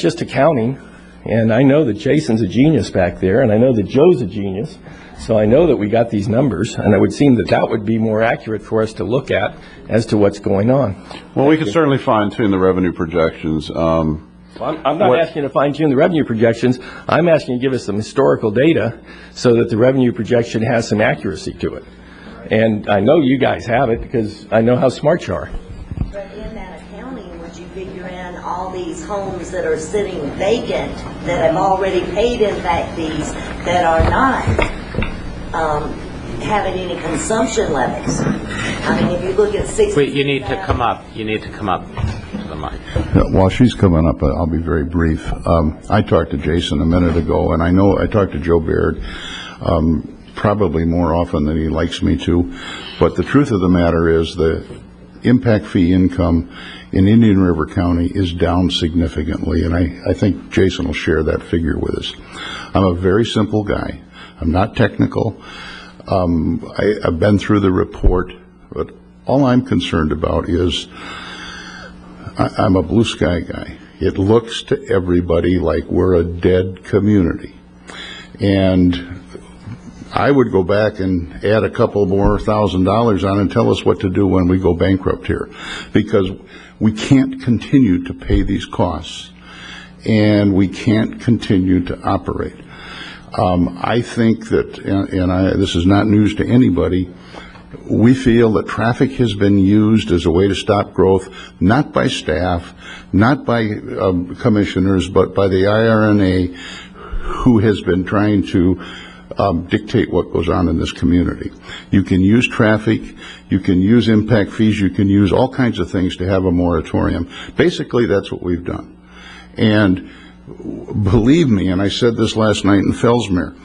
just accounting. And I know that Jason's a genius back there, and I know that Joe's a genius, so I know that we got these numbers, and it would seem that that would be more accurate for us to look at as to what's going on. Well, we can certainly fine-tune the revenue projections. I'm not asking you to fine-tune the revenue projections. I'm asking you to give us some historical data so that the revenue projection has some accuracy to it. And I know you guys have it because I know how smart you are. But in that accounting, would you figure in all these homes that are sitting vacant that have already paid impact fees that are not having any consumption levels? I mean, if you look at 60... Wait, you need to come up. You need to come up to the mic. While she's coming up, I'll be very brief. I talked to Jason a minute ago, and I know I talked to Joe Baird probably more often than he likes me to, but the truth of the matter is the impact fee income in Indian River County is down significantly, and I think Jason will share that figure with us. I'm a very simple guy. I'm not technical. I've been through the report, but all I'm concerned about is I'm a blue sky guy. It looks to everybody like we're a dead community. And I would go back and add a couple more $1,000 on and tell us what to do when we go bankrupt here. Because we can't continue to pay these costs. And we can't continue to operate. I think that, this is not news to anybody, we feel that traffic has been used as a way to stop growth, not by staff, not by commissioners, but by the IRNA, who has been trying to dictate what goes on in this community. You can use traffic, you can use impact fees, you can use all kinds of things to have a moratorium. Basically, that's what we've done. And believe me, and I said this last night in Fellsmere,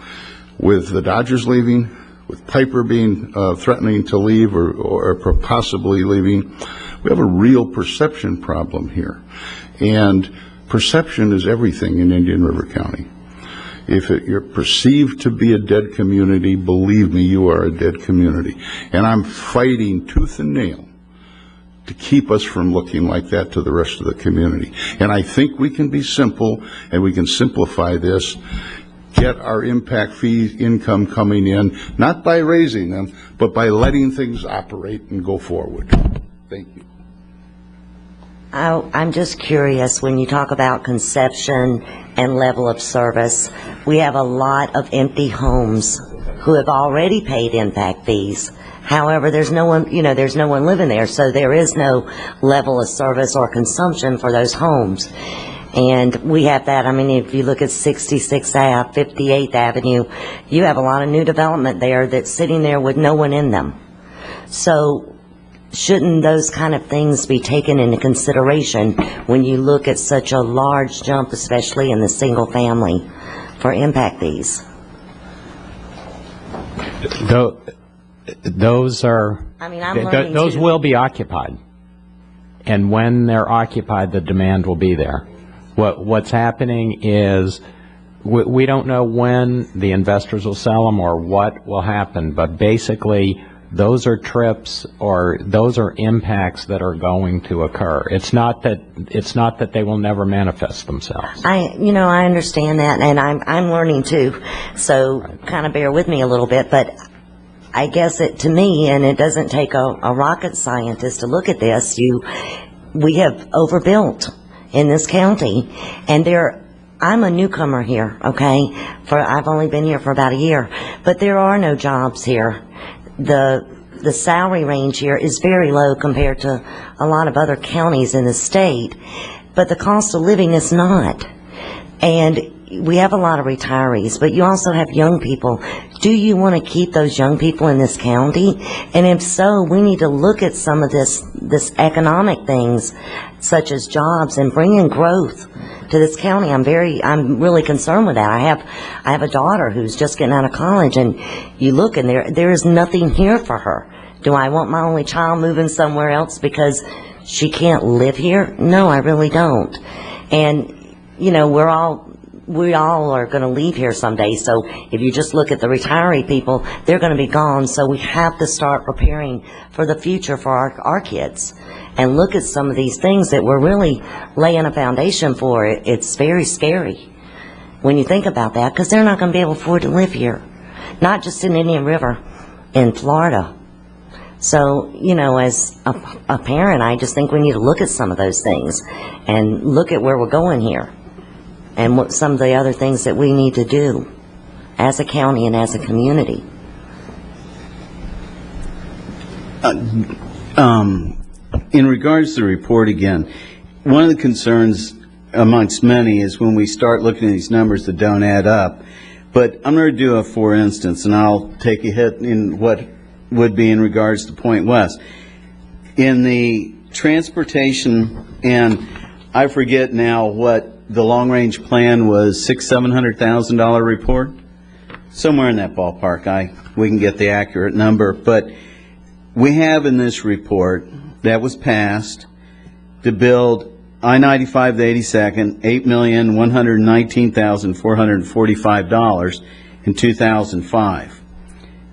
with the Dodgers leaving, with Piper being threatening to leave or possibly leaving, we have a real perception problem here. And perception is everything in Indian River County. If you're perceived to be a dead community, believe me, you are a dead community. And I'm fighting tooth and nail to keep us from looking like that to the rest of the community. And I think we can be simple, and we can simplify this, get our impact fee income coming in, not by raising them, but by letting things operate and go forward. Thank you. I'm just curious, when you talk about conception and level of service, we have a lot of empty homes who have already paid impact fees. However, there's no one living there, so there is no level of service or consumption for those homes. And we have that. I mean, if you look at 66th Ave, 58th Avenue, you have a lot of new development there that's sitting there with no one in them. So shouldn't those kind of things be taken into consideration when you look at such a large jump, especially in the single family, for impact fees? Those are, I mean, I'm learning those too. will be occupied. and when they're occupied, the demand will be there. What's happening is we don't know when the investors will sell them or what will happen, but basically those are trips or those are impacts that are going to occur. It's not that they will never manifest themselves. I understand that, and I'm learning too, so kind of bear with me a little bit, but I guess to me, and it doesn't take a rocket scientist to look at this, we have overbuilt in this county, and I'm a newcomer here, okay? I've only been here for about a year, but there are no jobs here. The salary range here is very low compared to a lot of other counties in the state, but the cost of living is not. And we have a lot of retirees, but you also have young people. Do you want to keep those young people in this county? And if so, we need to look at some of this economic things, such as jobs, and bringing growth to this county. I'm really concerned with that. I have a daughter who's just getting out of college, and you look and there is nothing here for her. Do I want my only child moving somewhere else because she can't live here? No, I really don't. And we all are going to leave here someday. So if you just look at the retiree people, they're going to be gone. So we have to start preparing for the future for our kids and look at some of these things that we're really laying a foundation for. It's very scary when you think about that, because they're not going to be able to afford to live here, not just in Indian River, in Florida. So, as a parent, I just think we need to look at some of those things and look at where we're going here and what some of the other things that we need to do as a county and as a community. In regards to the report again, one of the concerns amongst many is when we start looking at these numbers that don't add up. But I'm going to do a for instance, and I'll take a hit in what would be in regards to Point West. In the transportation, and I forget now what the long-range plan was, $700,000 report? Somewhere in that ballpark. We can get the accurate number, but we have in this report that was passed to build I-95 to 82nd, $8,119,445 in 2005.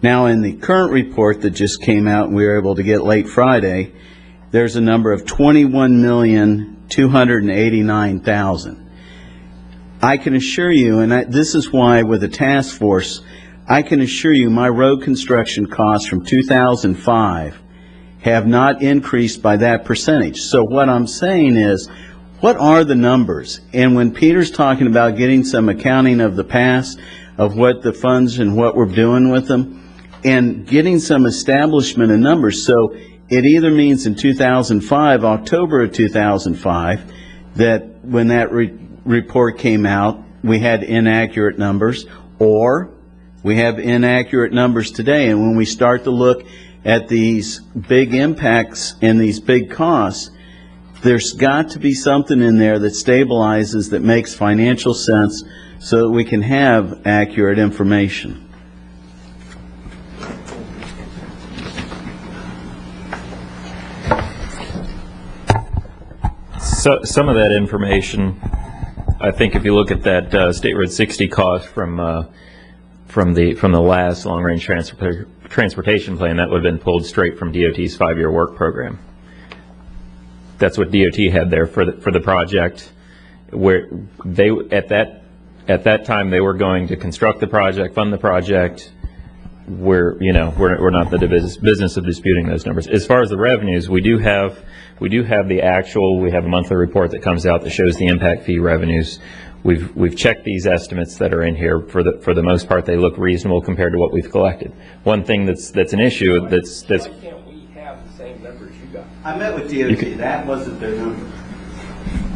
Now, in the current report that just came out and we were able to get late Friday, there's a number of $21,289,000. I can assure you, and this is why with the task force, I can assure you my road construction costs from 2005 have not increased by that percentage. So what I'm saying is, what are the numbers? And when Peter's talking about getting some accounting of the past, of what the funds and what we're doing with them, and getting some establishment of numbers. So it either means in 2005, October of 2005, that when that report came out, we had inaccurate numbers, or we have inaccurate numbers today. And when we start to look at these big impacts and these big costs, there's got to be something in there that stabilizes, that makes financial sense, so that we can have accurate information. So, some of that information, I think if you look at that State Road 60 cost from the last long-range transportation plan, that would have been pulled straight from DOT's 5-year work program. That's what DOT had there for the project, where they at that time they were going to construct the project, fund the project. We're not the business of disputing those numbers. As far as the revenues, we do have the actual. We have a monthly report that comes out that shows the impact fee revenues. We've checked these estimates that are in here. For the most part, they look reasonable compared to what we've collected. One thing that's an issue that's. Why can't we have the same numbers you got? I met with DOT. That wasn't their number.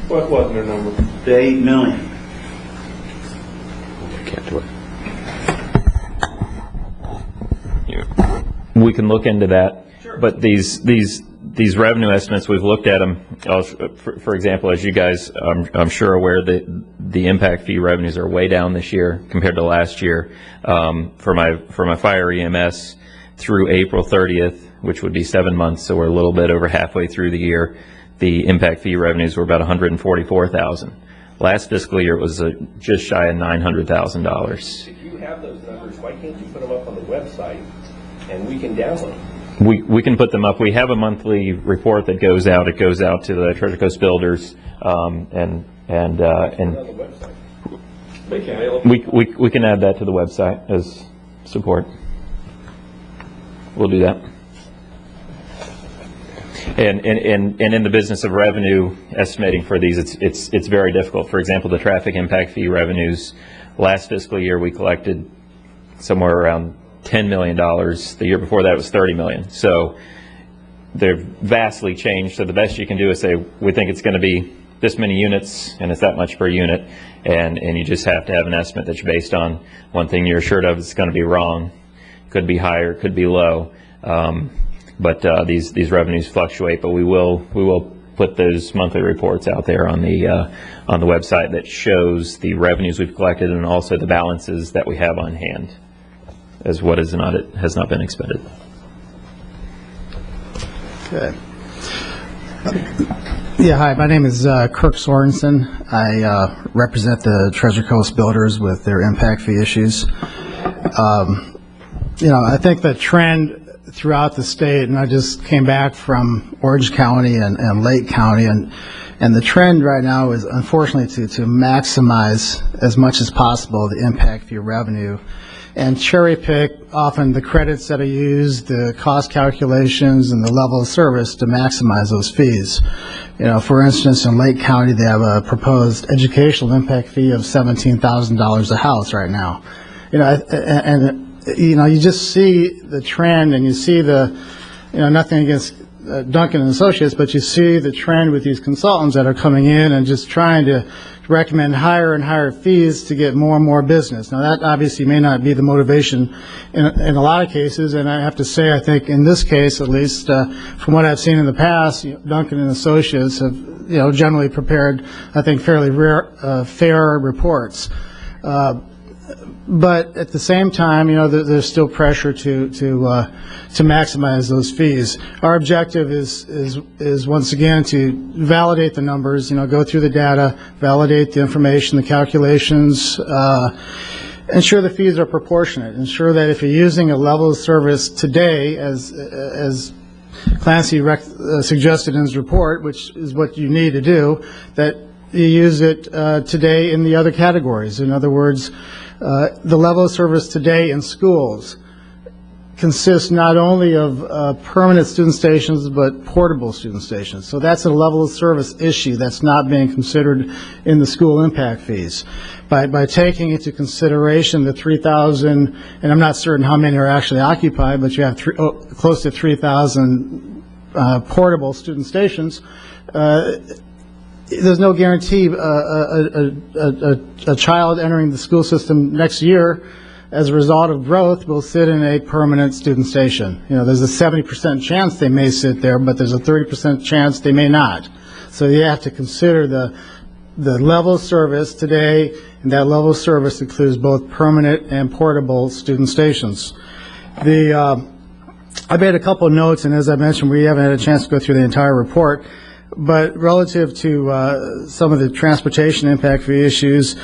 What wasn't their number? The $8 million. Can't do it. We can look into that, but these revenue estimates, we've looked at them. For example, as you guys, I'm sure are aware, the impact fee revenues are way down this year compared to last year. For my fire EMS through April 30th, which would be 7 months, so we're a little bit over halfway through the year. the impact fee revenues were about $144,000. Last fiscal year, it was just shy of $900,000. If you have those numbers, why can't you put them up on the website and we can download them? We can put them up. We have a monthly report that goes out. It goes out to the Treasure Coast builders, and we can add that to the website as support. We'll do that. And in the business of revenue estimating for these, it's very difficult. For example, the traffic impact fee revenues, last fiscal year we collected somewhere around $10 million. The year before that it was $30 million. So they're vastly changed. So the best you can do is say, we think it's going to be this many units and it's that much per unit. And you just have to have an estimate that's based on one thing you're assured of is going to be wrong. Could be higher, could be low. But these revenues fluctuate, but we will put those monthly reports out there on the website that shows the revenues we've collected and also the balances that we have on hand as what has not been expended. Okay. Yeah, hi, my name is Kirk Sorensen. I represent the Treasure Coast builders with their impact fee issues. I think the trend throughout the state, and I just came back from Orange County and Lake County, and the trend right now is unfortunately to maximize as much as possible the impact fee revenue and cherry pick often the credits that are used, the cost calculations, and the level of service to maximize those fees. For instance, in Lake County, they have a proposed educational impact fee of $17,000 a house right now. You just see the trend, and you see nothing against Duncan and Associates, but you see the trend with these consultants that are coming in and just trying to recommend higher and higher fees to get more and more business. Now, that obviously may not be the motivation in a lot of cases, and I have to say, I think in this case, at least from what I've seen in the past, Duncan and Associates have, generally prepared, I think, fairly fair reports. But at the same time, there's still pressure to maximize those fees. Our objective is once again to validate the numbers, go through the data, validate the information, the calculations, ensure the fees are proportionate, ensure that if you're using a level of service today, as Clancy suggested in his report, which is what you need to do, that you use it today in the other categories. In other words, the level of service today in schools consists not only of permanent student stations but portable student stations. So that's a level of service issue that's not being considered in the school impact fees. By taking into consideration the 3,000, and I'm not certain how many are actually occupied, but you have close to 3,000 portable student stations, there's no guarantee a child entering the school system next year as a result of growth will sit in a permanent student station. There's a 70% chance they may sit there, but there's a 30% chance they may not. So you have to consider the level of service today, and that level of service includes both permanent and portable student stations. I made a couple of notes, and as I mentioned, we haven't had a chance to go through the entire report. But relative to some of the transportation impact fee issues,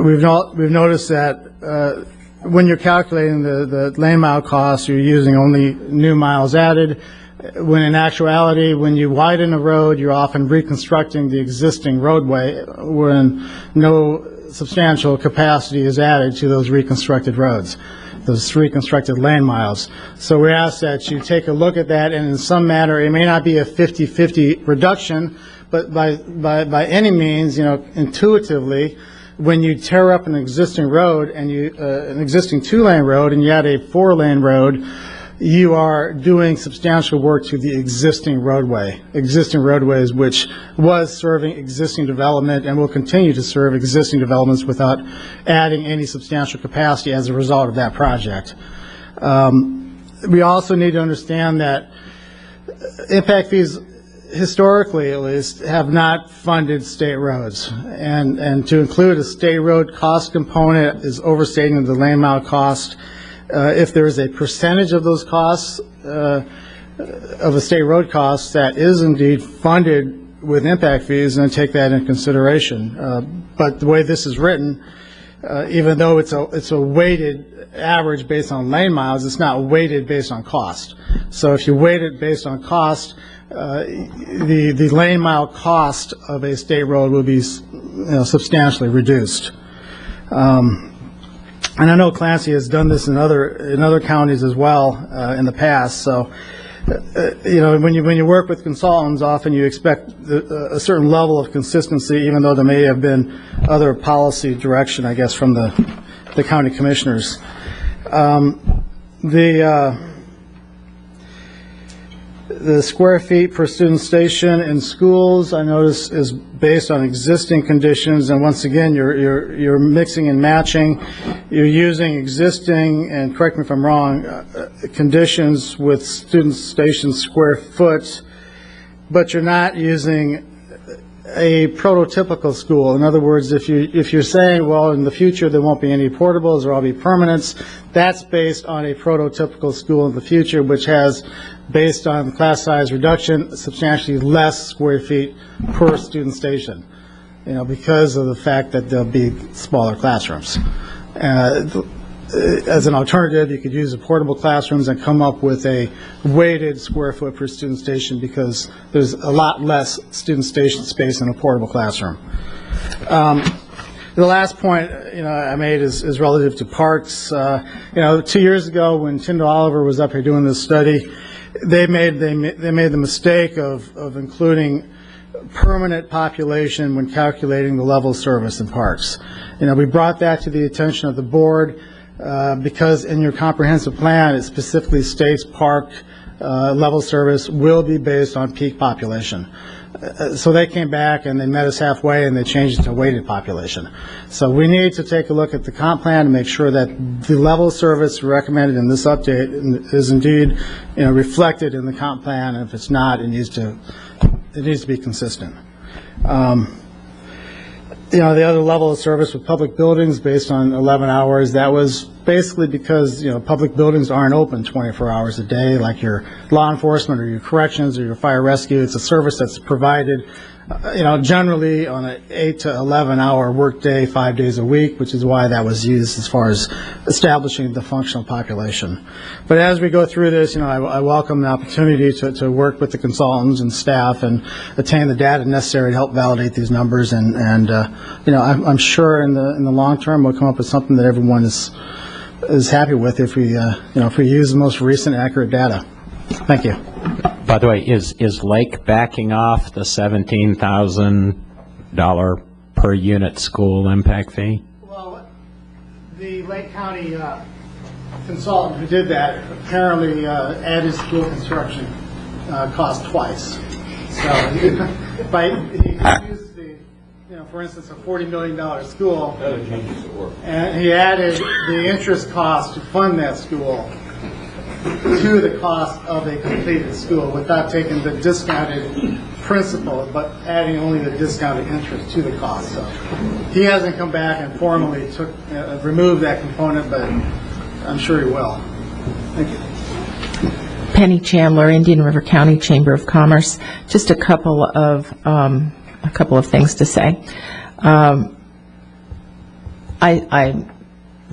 we've noticed that when you're calculating the lane mile cost, you're using only new miles added, when in actuality, when you widen a road, you're often reconstructing the existing roadway when no substantial capacity is added to those reconstructed roads, those reconstructed lane miles. So we ask that you take a look at that, and in some manner, it may not be a 50-50 reduction, but by any means, intuitively, when you tear up an existing road and an existing 2-lane road and you add a 4-lane road, you are doing substantial work to the existing roadways, which was serving existing development and will continue to serve existing developments without adding any substantial capacity as a result of that project. We also need to understand that impact fees, historically at least, have not funded state roads, and to include a state road cost component is overstating the lane mile cost. If there is a percentage of those costs of a state road cost that is indeed funded with impact fees, and take that into consideration. But the way this is written, even though it's a weighted average based on lane miles, it's not weighted based on cost. So if you weight it based on cost, the lane mile cost of a state road will be substantially reduced. And I know Clancy has done this in other counties as well in the past. So when you work with consultants, often you expect a certain level of consistency, even though there may have been other policy direction, I guess, from the county commissioners. The square feet per student station in schools, I notice, is based on existing conditions, and once again, you're mixing and matching. You're using existing, and correct me if I'm wrong, conditions with student station square foot, but you're not using a prototypical school. In other words, if you're saying, well, in the future there won't be any portables or all be permanents, that's based on a prototypical school in the future, which has, based on class size reduction, substantially less square feet per student station, because of the fact that there'll be smaller classrooms. As an alternative, you could use the portable classrooms and come up with a weighted square foot per student station, because there's a lot less student station space in a portable classroom. The last point I made is relative to parks. 2 years ago, when Tyndall Oliver was up here doing this study, they made the mistake of including permanent population when calculating the level of service in parks. We brought that to the attention of the board because in your comprehensive plan it specifically states park level service will be based on peak population. So they came back and they met us halfway and they changed it to weighted population. So we need to take a look at the comp plan and make sure that the level of service recommended in this update is indeed reflected in the comp plan, and if it's not, it needs to be consistent. The other level of service with public buildings based on 11 hours, that was basically because, public buildings aren't open 24 hours a day like your law enforcement or your corrections or your fire rescue. It's a service that's provided, generally on an 8 to 11 hour workday, 5 days a week, which is why that was used as far as establishing the functional population. But as we go through this, I welcome the opportunity to work with the consultants and staff and attain the data necessary to help validate these numbers. And I'm sure in the long term we'll come up with something that everyone is happy with if we use the most recent accurate data. Thank you. By the way, is Lake backing off the $17,000 per unit school impact fee? Well, the Lake County consultant who did that apparently added school construction cost twice. So he could use for instance, a $40 million school, and he added the interest cost to fund that school to the cost of a completed school without taking the discounted principal, but adding only the discounted interest to the cost. So he hasn't come back and formally removed that component, but I'm sure he will. Thank you. Penny Chandler, Indian River County Chamber of Commerce. Just a couple of things to say.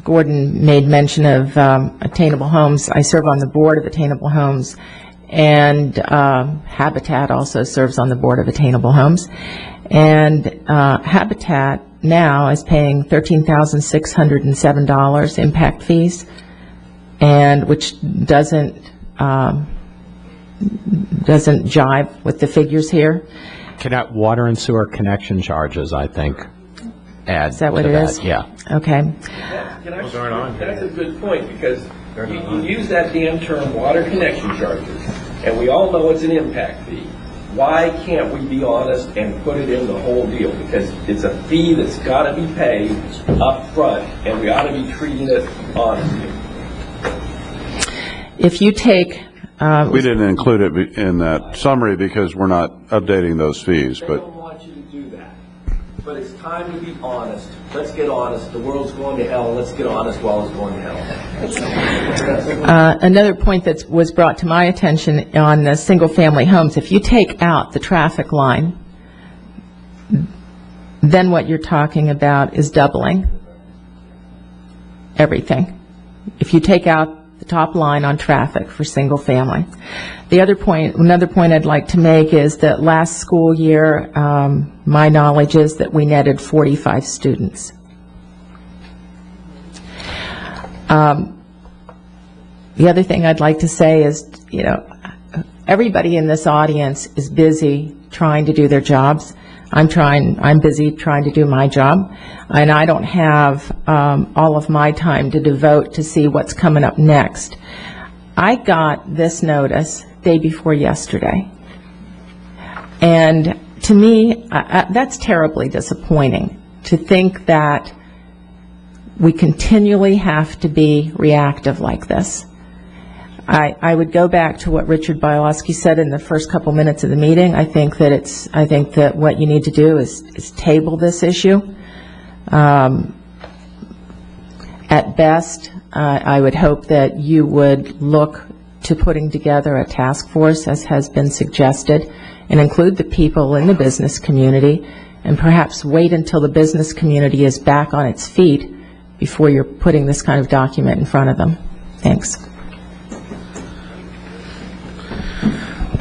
Gordon made mention of Attainable Homes. I serve on the board of Attainable Homes, and Habitat also serves on the board of Attainable Homes. And Habitat now is paying $13,607 impact fees, and which doesn't jive with the figures here. Water and sewer connection charges, I think, add. Is that what it is? Yeah. Okay. That's a good point, because you use that damn term, water connection charges, and we all know it's an impact fee. Why can't we be honest and put it in the whole deal? Because it's a fee that's got to be paid up front, and we ought to be treating it honestly. If you take we didn't include it in that summary because we're not updating those fees, but I don't want you to do that. but it's time to be honest. Let's get honest. The world's going to hell. Let's get honest while it's going to hell. Another point that was brought to my attention on the single-family homes, if you take out the traffic line, then what you're talking about is doubling everything. If you take out the top line on traffic for single-family. Another point I'd like to make is that last school year, my knowledge is that we netted 45 students. The other thing I'd like to say is, everybody in this audience is busy trying to do their jobs. I'm busy trying to do my job, and I don't have all of my time to devote to see what's coming up next. I got this notice day before yesterday, and to me, that's terribly disappointing, to think that we continually have to be reactive like this. I would go back to what Richard Bialowski said in the first couple minutes of the meeting. I think that what you need to do is table this issue. At best, I would hope that you would look to putting together a task force, as has been suggested, and include the people in the business community, and perhaps wait until the business community is back on its feet before you're putting this kind of document in front of them. Thanks.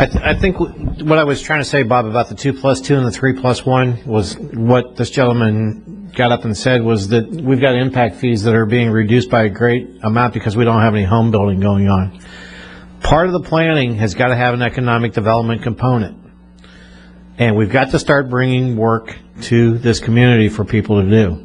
I think what I was trying to say, Bob, about the 2+2 and the 3+1 was what this gentleman got up and said was that we've got impact fees that are being reduced by a great amount because we don't have any home building going on. Part of the planning has got to have an economic development component. And we've got to start bringing work to this community for people to do.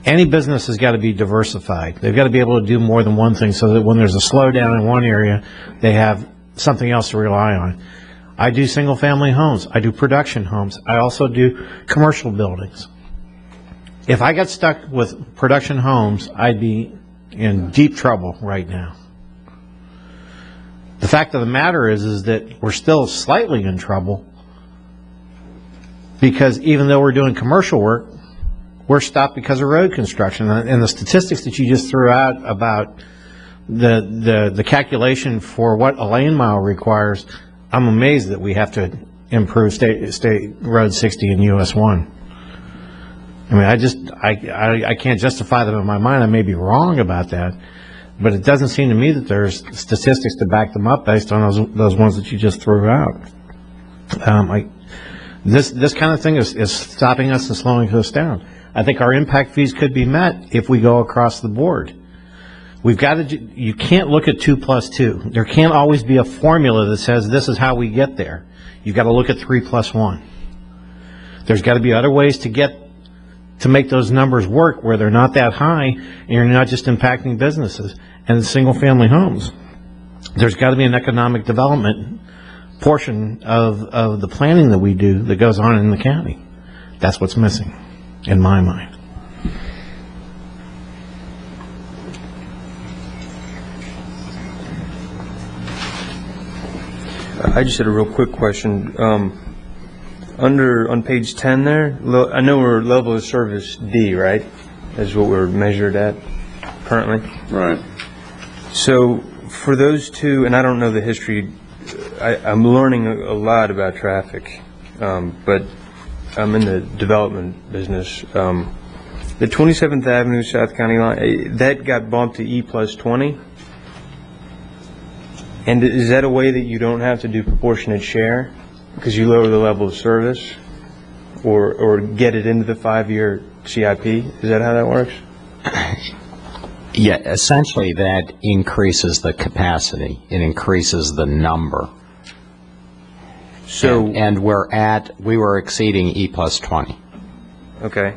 Any business has got to be diversified. They've got to be able to do more than one thing so that when there's a slowdown in one area, they have something else to rely on. I do single-family homes. I do production homes. I also do commercial buildings. If I got stuck with production homes, I'd be in deep trouble right now. The fact of the matter is that we're still slightly in trouble because even though we're doing commercial work, we're stopped because of road construction. And the statistics that you just threw out about the calculation for what a lane mile requires, I'm amazed that we have to improve State Road 60 and US 1. I mean, I can't justify them in my mind. I may be wrong about that, but it doesn't seem to me that there's statistics to back them up based on those ones that you just threw out. This kind of thing is stopping us and slowing us down. I think our impact fees could be met if we go across the board. We've got to. You can't look at 2+2. There can't always be a formula that says this is how we get there. You've got to look at 3+1. There's got to be other ways to make those numbers work where they're not that high and you're not just impacting businesses and single-family homes. There's got to be an economic development portion of the planning that we do that goes on in the county. That's what's missing, in my mind. I just had a real quick question. On page 10 there, I know we're level of service D, right? That's what we're measured at currently. Right. So for those two, and I don't know the history, I'm learning a lot about traffic, but I'm in the development business. The 27th Avenue South County line, that got bumped to E+20. And is that a way that you don't have to do proportionate share because you lower the level of service or get it into the 5-year CIP? Is that how that works? Yeah, essentially that increases the capacity. It increases the number. So and we were exceeding E+20. Okay.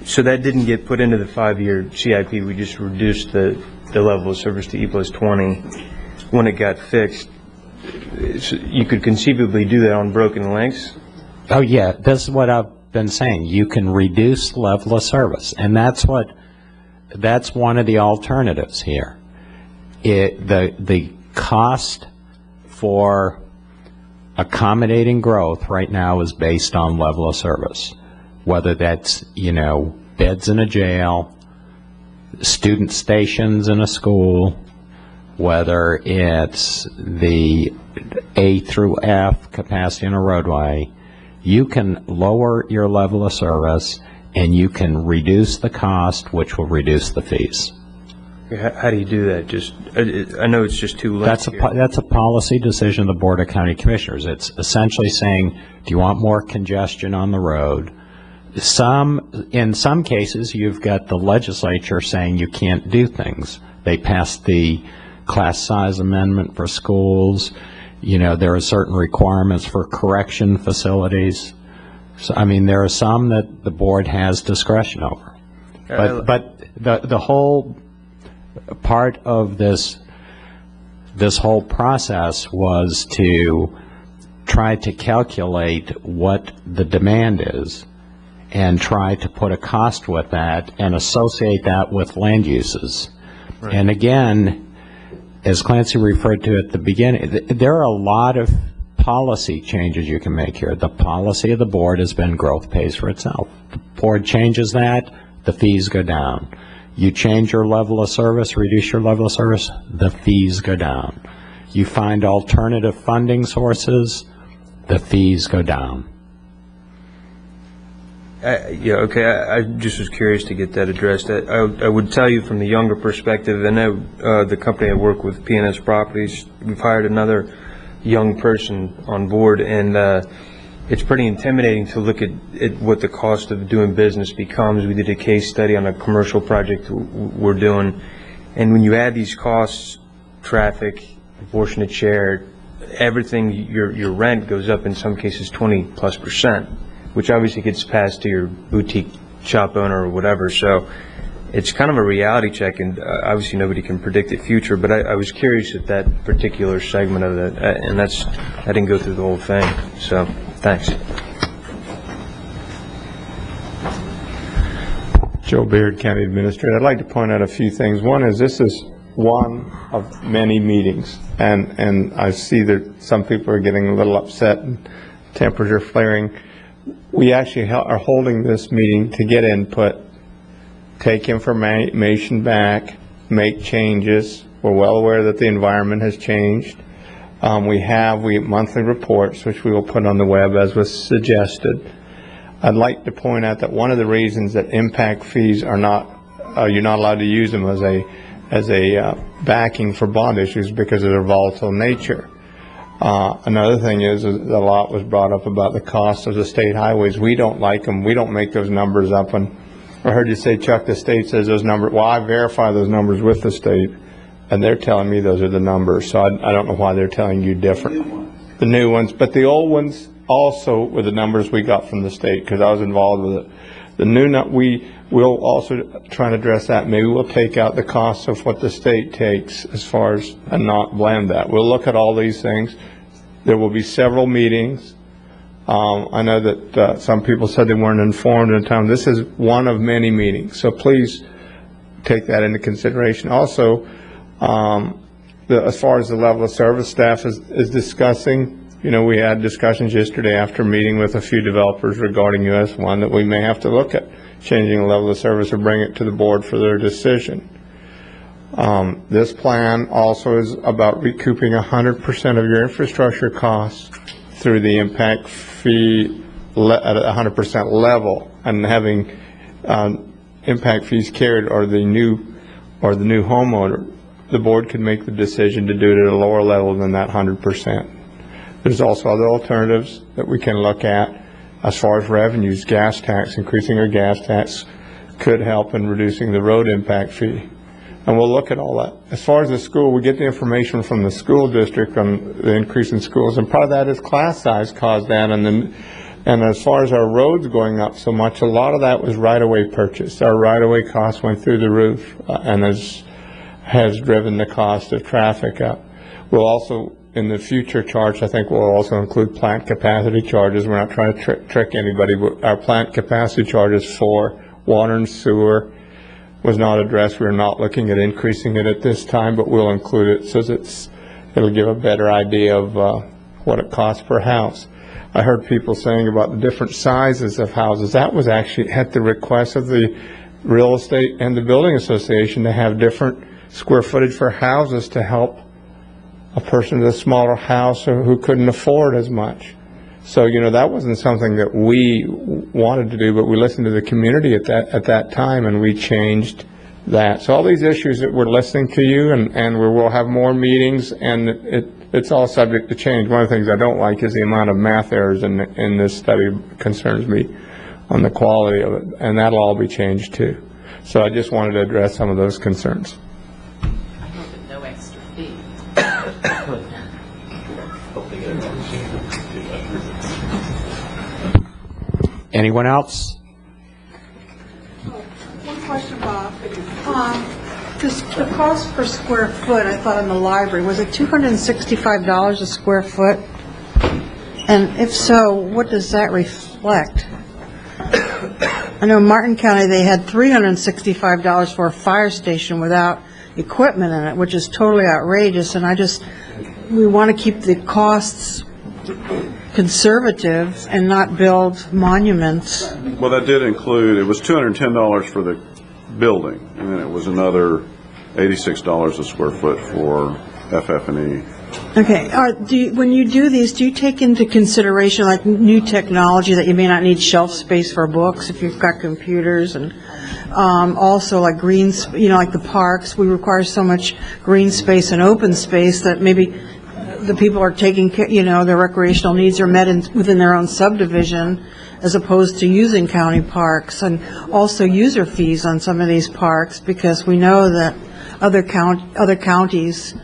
So that didn't get put into the 5-year CIP. We just reduced the level of service to E+20 when it got fixed. So you could conceivably do that on broken links? Oh yeah, this is what I've been saying. You can reduce level of service, and that's one of the alternatives here. The cost for accommodating growth right now is based on level of service, whether that's, beds in a jail, student stations in a school, whether it's the A through F capacity in a roadway. You can lower your level of service and you can reduce the cost, which will reduce the fees. How do you do that? Just, I know it's just too late. That's a policy decision of the Board of County Commissioners. It's essentially saying, do you want more congestion on the road? In some cases, you've got the legislature saying you can't do things. They passed the class size amendment for schools. There are certain requirements for correction facilities. So, there are some that the board has discretion over. But the whole part of this whole process was to try to calculate what the demand is and try to put a cost with that and associate that with land uses. Right. And again, as Clancy referred to at the beginning, there are a lot of policy changes you can make here. The policy of the board has been growth pays for itself. The board changes that, the fees go down. You change your level of service, reduce your level of service, the fees go down. You find alternative funding sources, the fees go down. I just was curious to get that addressed. I would tell you from the younger perspective, I know the company I work with, P&S Properties, we've hired another young person on board, and it's pretty intimidating to look at what the cost of doing business becomes. We did a case study on a commercial project we're doing, and when you add these costs, traffic, proportionate share, everything, your rent goes up in some cases 20+%, which obviously gets passed to your boutique shop owner or whatever. So it's kind of a reality check, and obviously nobody can predict the future, but I was curious at that particular segment of it, and I didn't go through the whole thing. So thanks. Joe Beard, County Administrator. I'd like to point out a few things. One is this is one of many meetings, and I see that some people are getting a little upset and temperature flaring. We actually are holding this meeting to get input, take information back, make changes. We're well aware that the environment has changed. We have monthly reports, which we will put on the web as was suggested. I'd like to point out that one of the reasons that impact fees are you're not allowed to use them as a backing for bond issues because of their volatile nature. Another thing is a lot was brought up about the cost of the state highways. We don't like them. We don't make those numbers up. And I heard you say, Chuck, the state says those numbers. Well, I verify those numbers with the state, and they're telling me those are the numbers. So I don't know why they're telling you different. The new ones. But the old ones also were the numbers we got from the state because I was involved with it. The new we will also try and address that. Maybe we'll take out the cost of what the state takes as far as and not blend that. We'll look at all these things. There will be several meetings. I know that some people said they weren't informed in time. This is one of many meetings, so please take that into consideration. Also, as far as the level of service staff is discussing, we had discussions yesterday after meeting with a few developers regarding US 1 that we may have to look at changing the level of service or bring it to the board for their decision. This plan also is about recouping 100% of your infrastructure costs through the impact fee at 100% level, and having impact fees carried or the new homeowner. The board could make the decision to do it at a lower level than that 100%. There's also other alternatives that we can look at as far as revenues. Gas tax, increasing our gas tax could help in reducing the road impact fee. And we'll look at all that. As far as the school, we get the information from the school district on the increase in schools, and part of that is class size caused that. And as far as our roads going up so much, a lot of that was right-of-way purchase. Our right-of-way costs went through the roof, and has driven the cost of traffic up. We'll also, in the future charge, I think we'll also include plant capacity charges. We're not trying to trick anybody, but our plant capacity charges for water and sewer was not addressed. We're not looking at increasing it at this time, but we'll include it so that it'll give a better idea of what it costs per house. I heard people saying about the different sizes of houses. That was actually at the request of the real estate and the building association to have different square footage for houses to help a person with a smaller house or who couldn't afford as much. So, that wasn't something that we wanted to do, but we listened to the community at that time, and we changed that. So all these issues that we're listening to you, and we will have more meetings, and it's all subject to change. One of the things I don't like is the amount of math errors in this study concerns me on the quality of it, and that'll all be changed too. So I just wanted to address some of those concerns. No extra fee. Anyone else? One question, Bob. The cost per square foot, I thought in the library, was it $265 a square foot? And if so, what does that reflect? I know in Martin County, they had $365 for a fire station without equipment in it, which is totally outrageous, and we want to keep the costs conservative and not build monuments. Well, that did include, it was $210 for the building, and then it was another $86 a square foot for FF&E. Okay. When you do these, do you take into consideration like new technology that you may not need shelf space for books if you've got computers, and also like like the parks, we require so much green space and open space that maybe the people are taking, their recreational needs are met within their own subdivision, as opposed to using county parks, and also user fees on some of these parks, because we know that other counties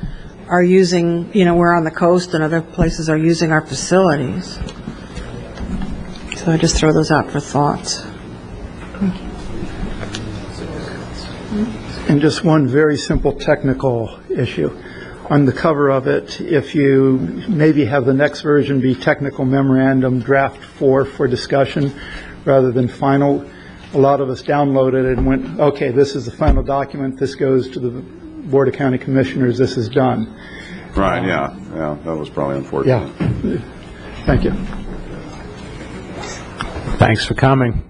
are using, we're on the coast and other places are using our facilities. So I just throw those out for thoughts. And just one very simple technical issue. On the cover of it, if you maybe have the next version be technical memorandum draft 4 for discussion rather than final, a lot of us downloaded it and went, okay, this is the final document, this goes to the Board of County Commissioners, this is done. Right, yeah, that was probably unfortunate. Yeah, thank you. Thanks for coming.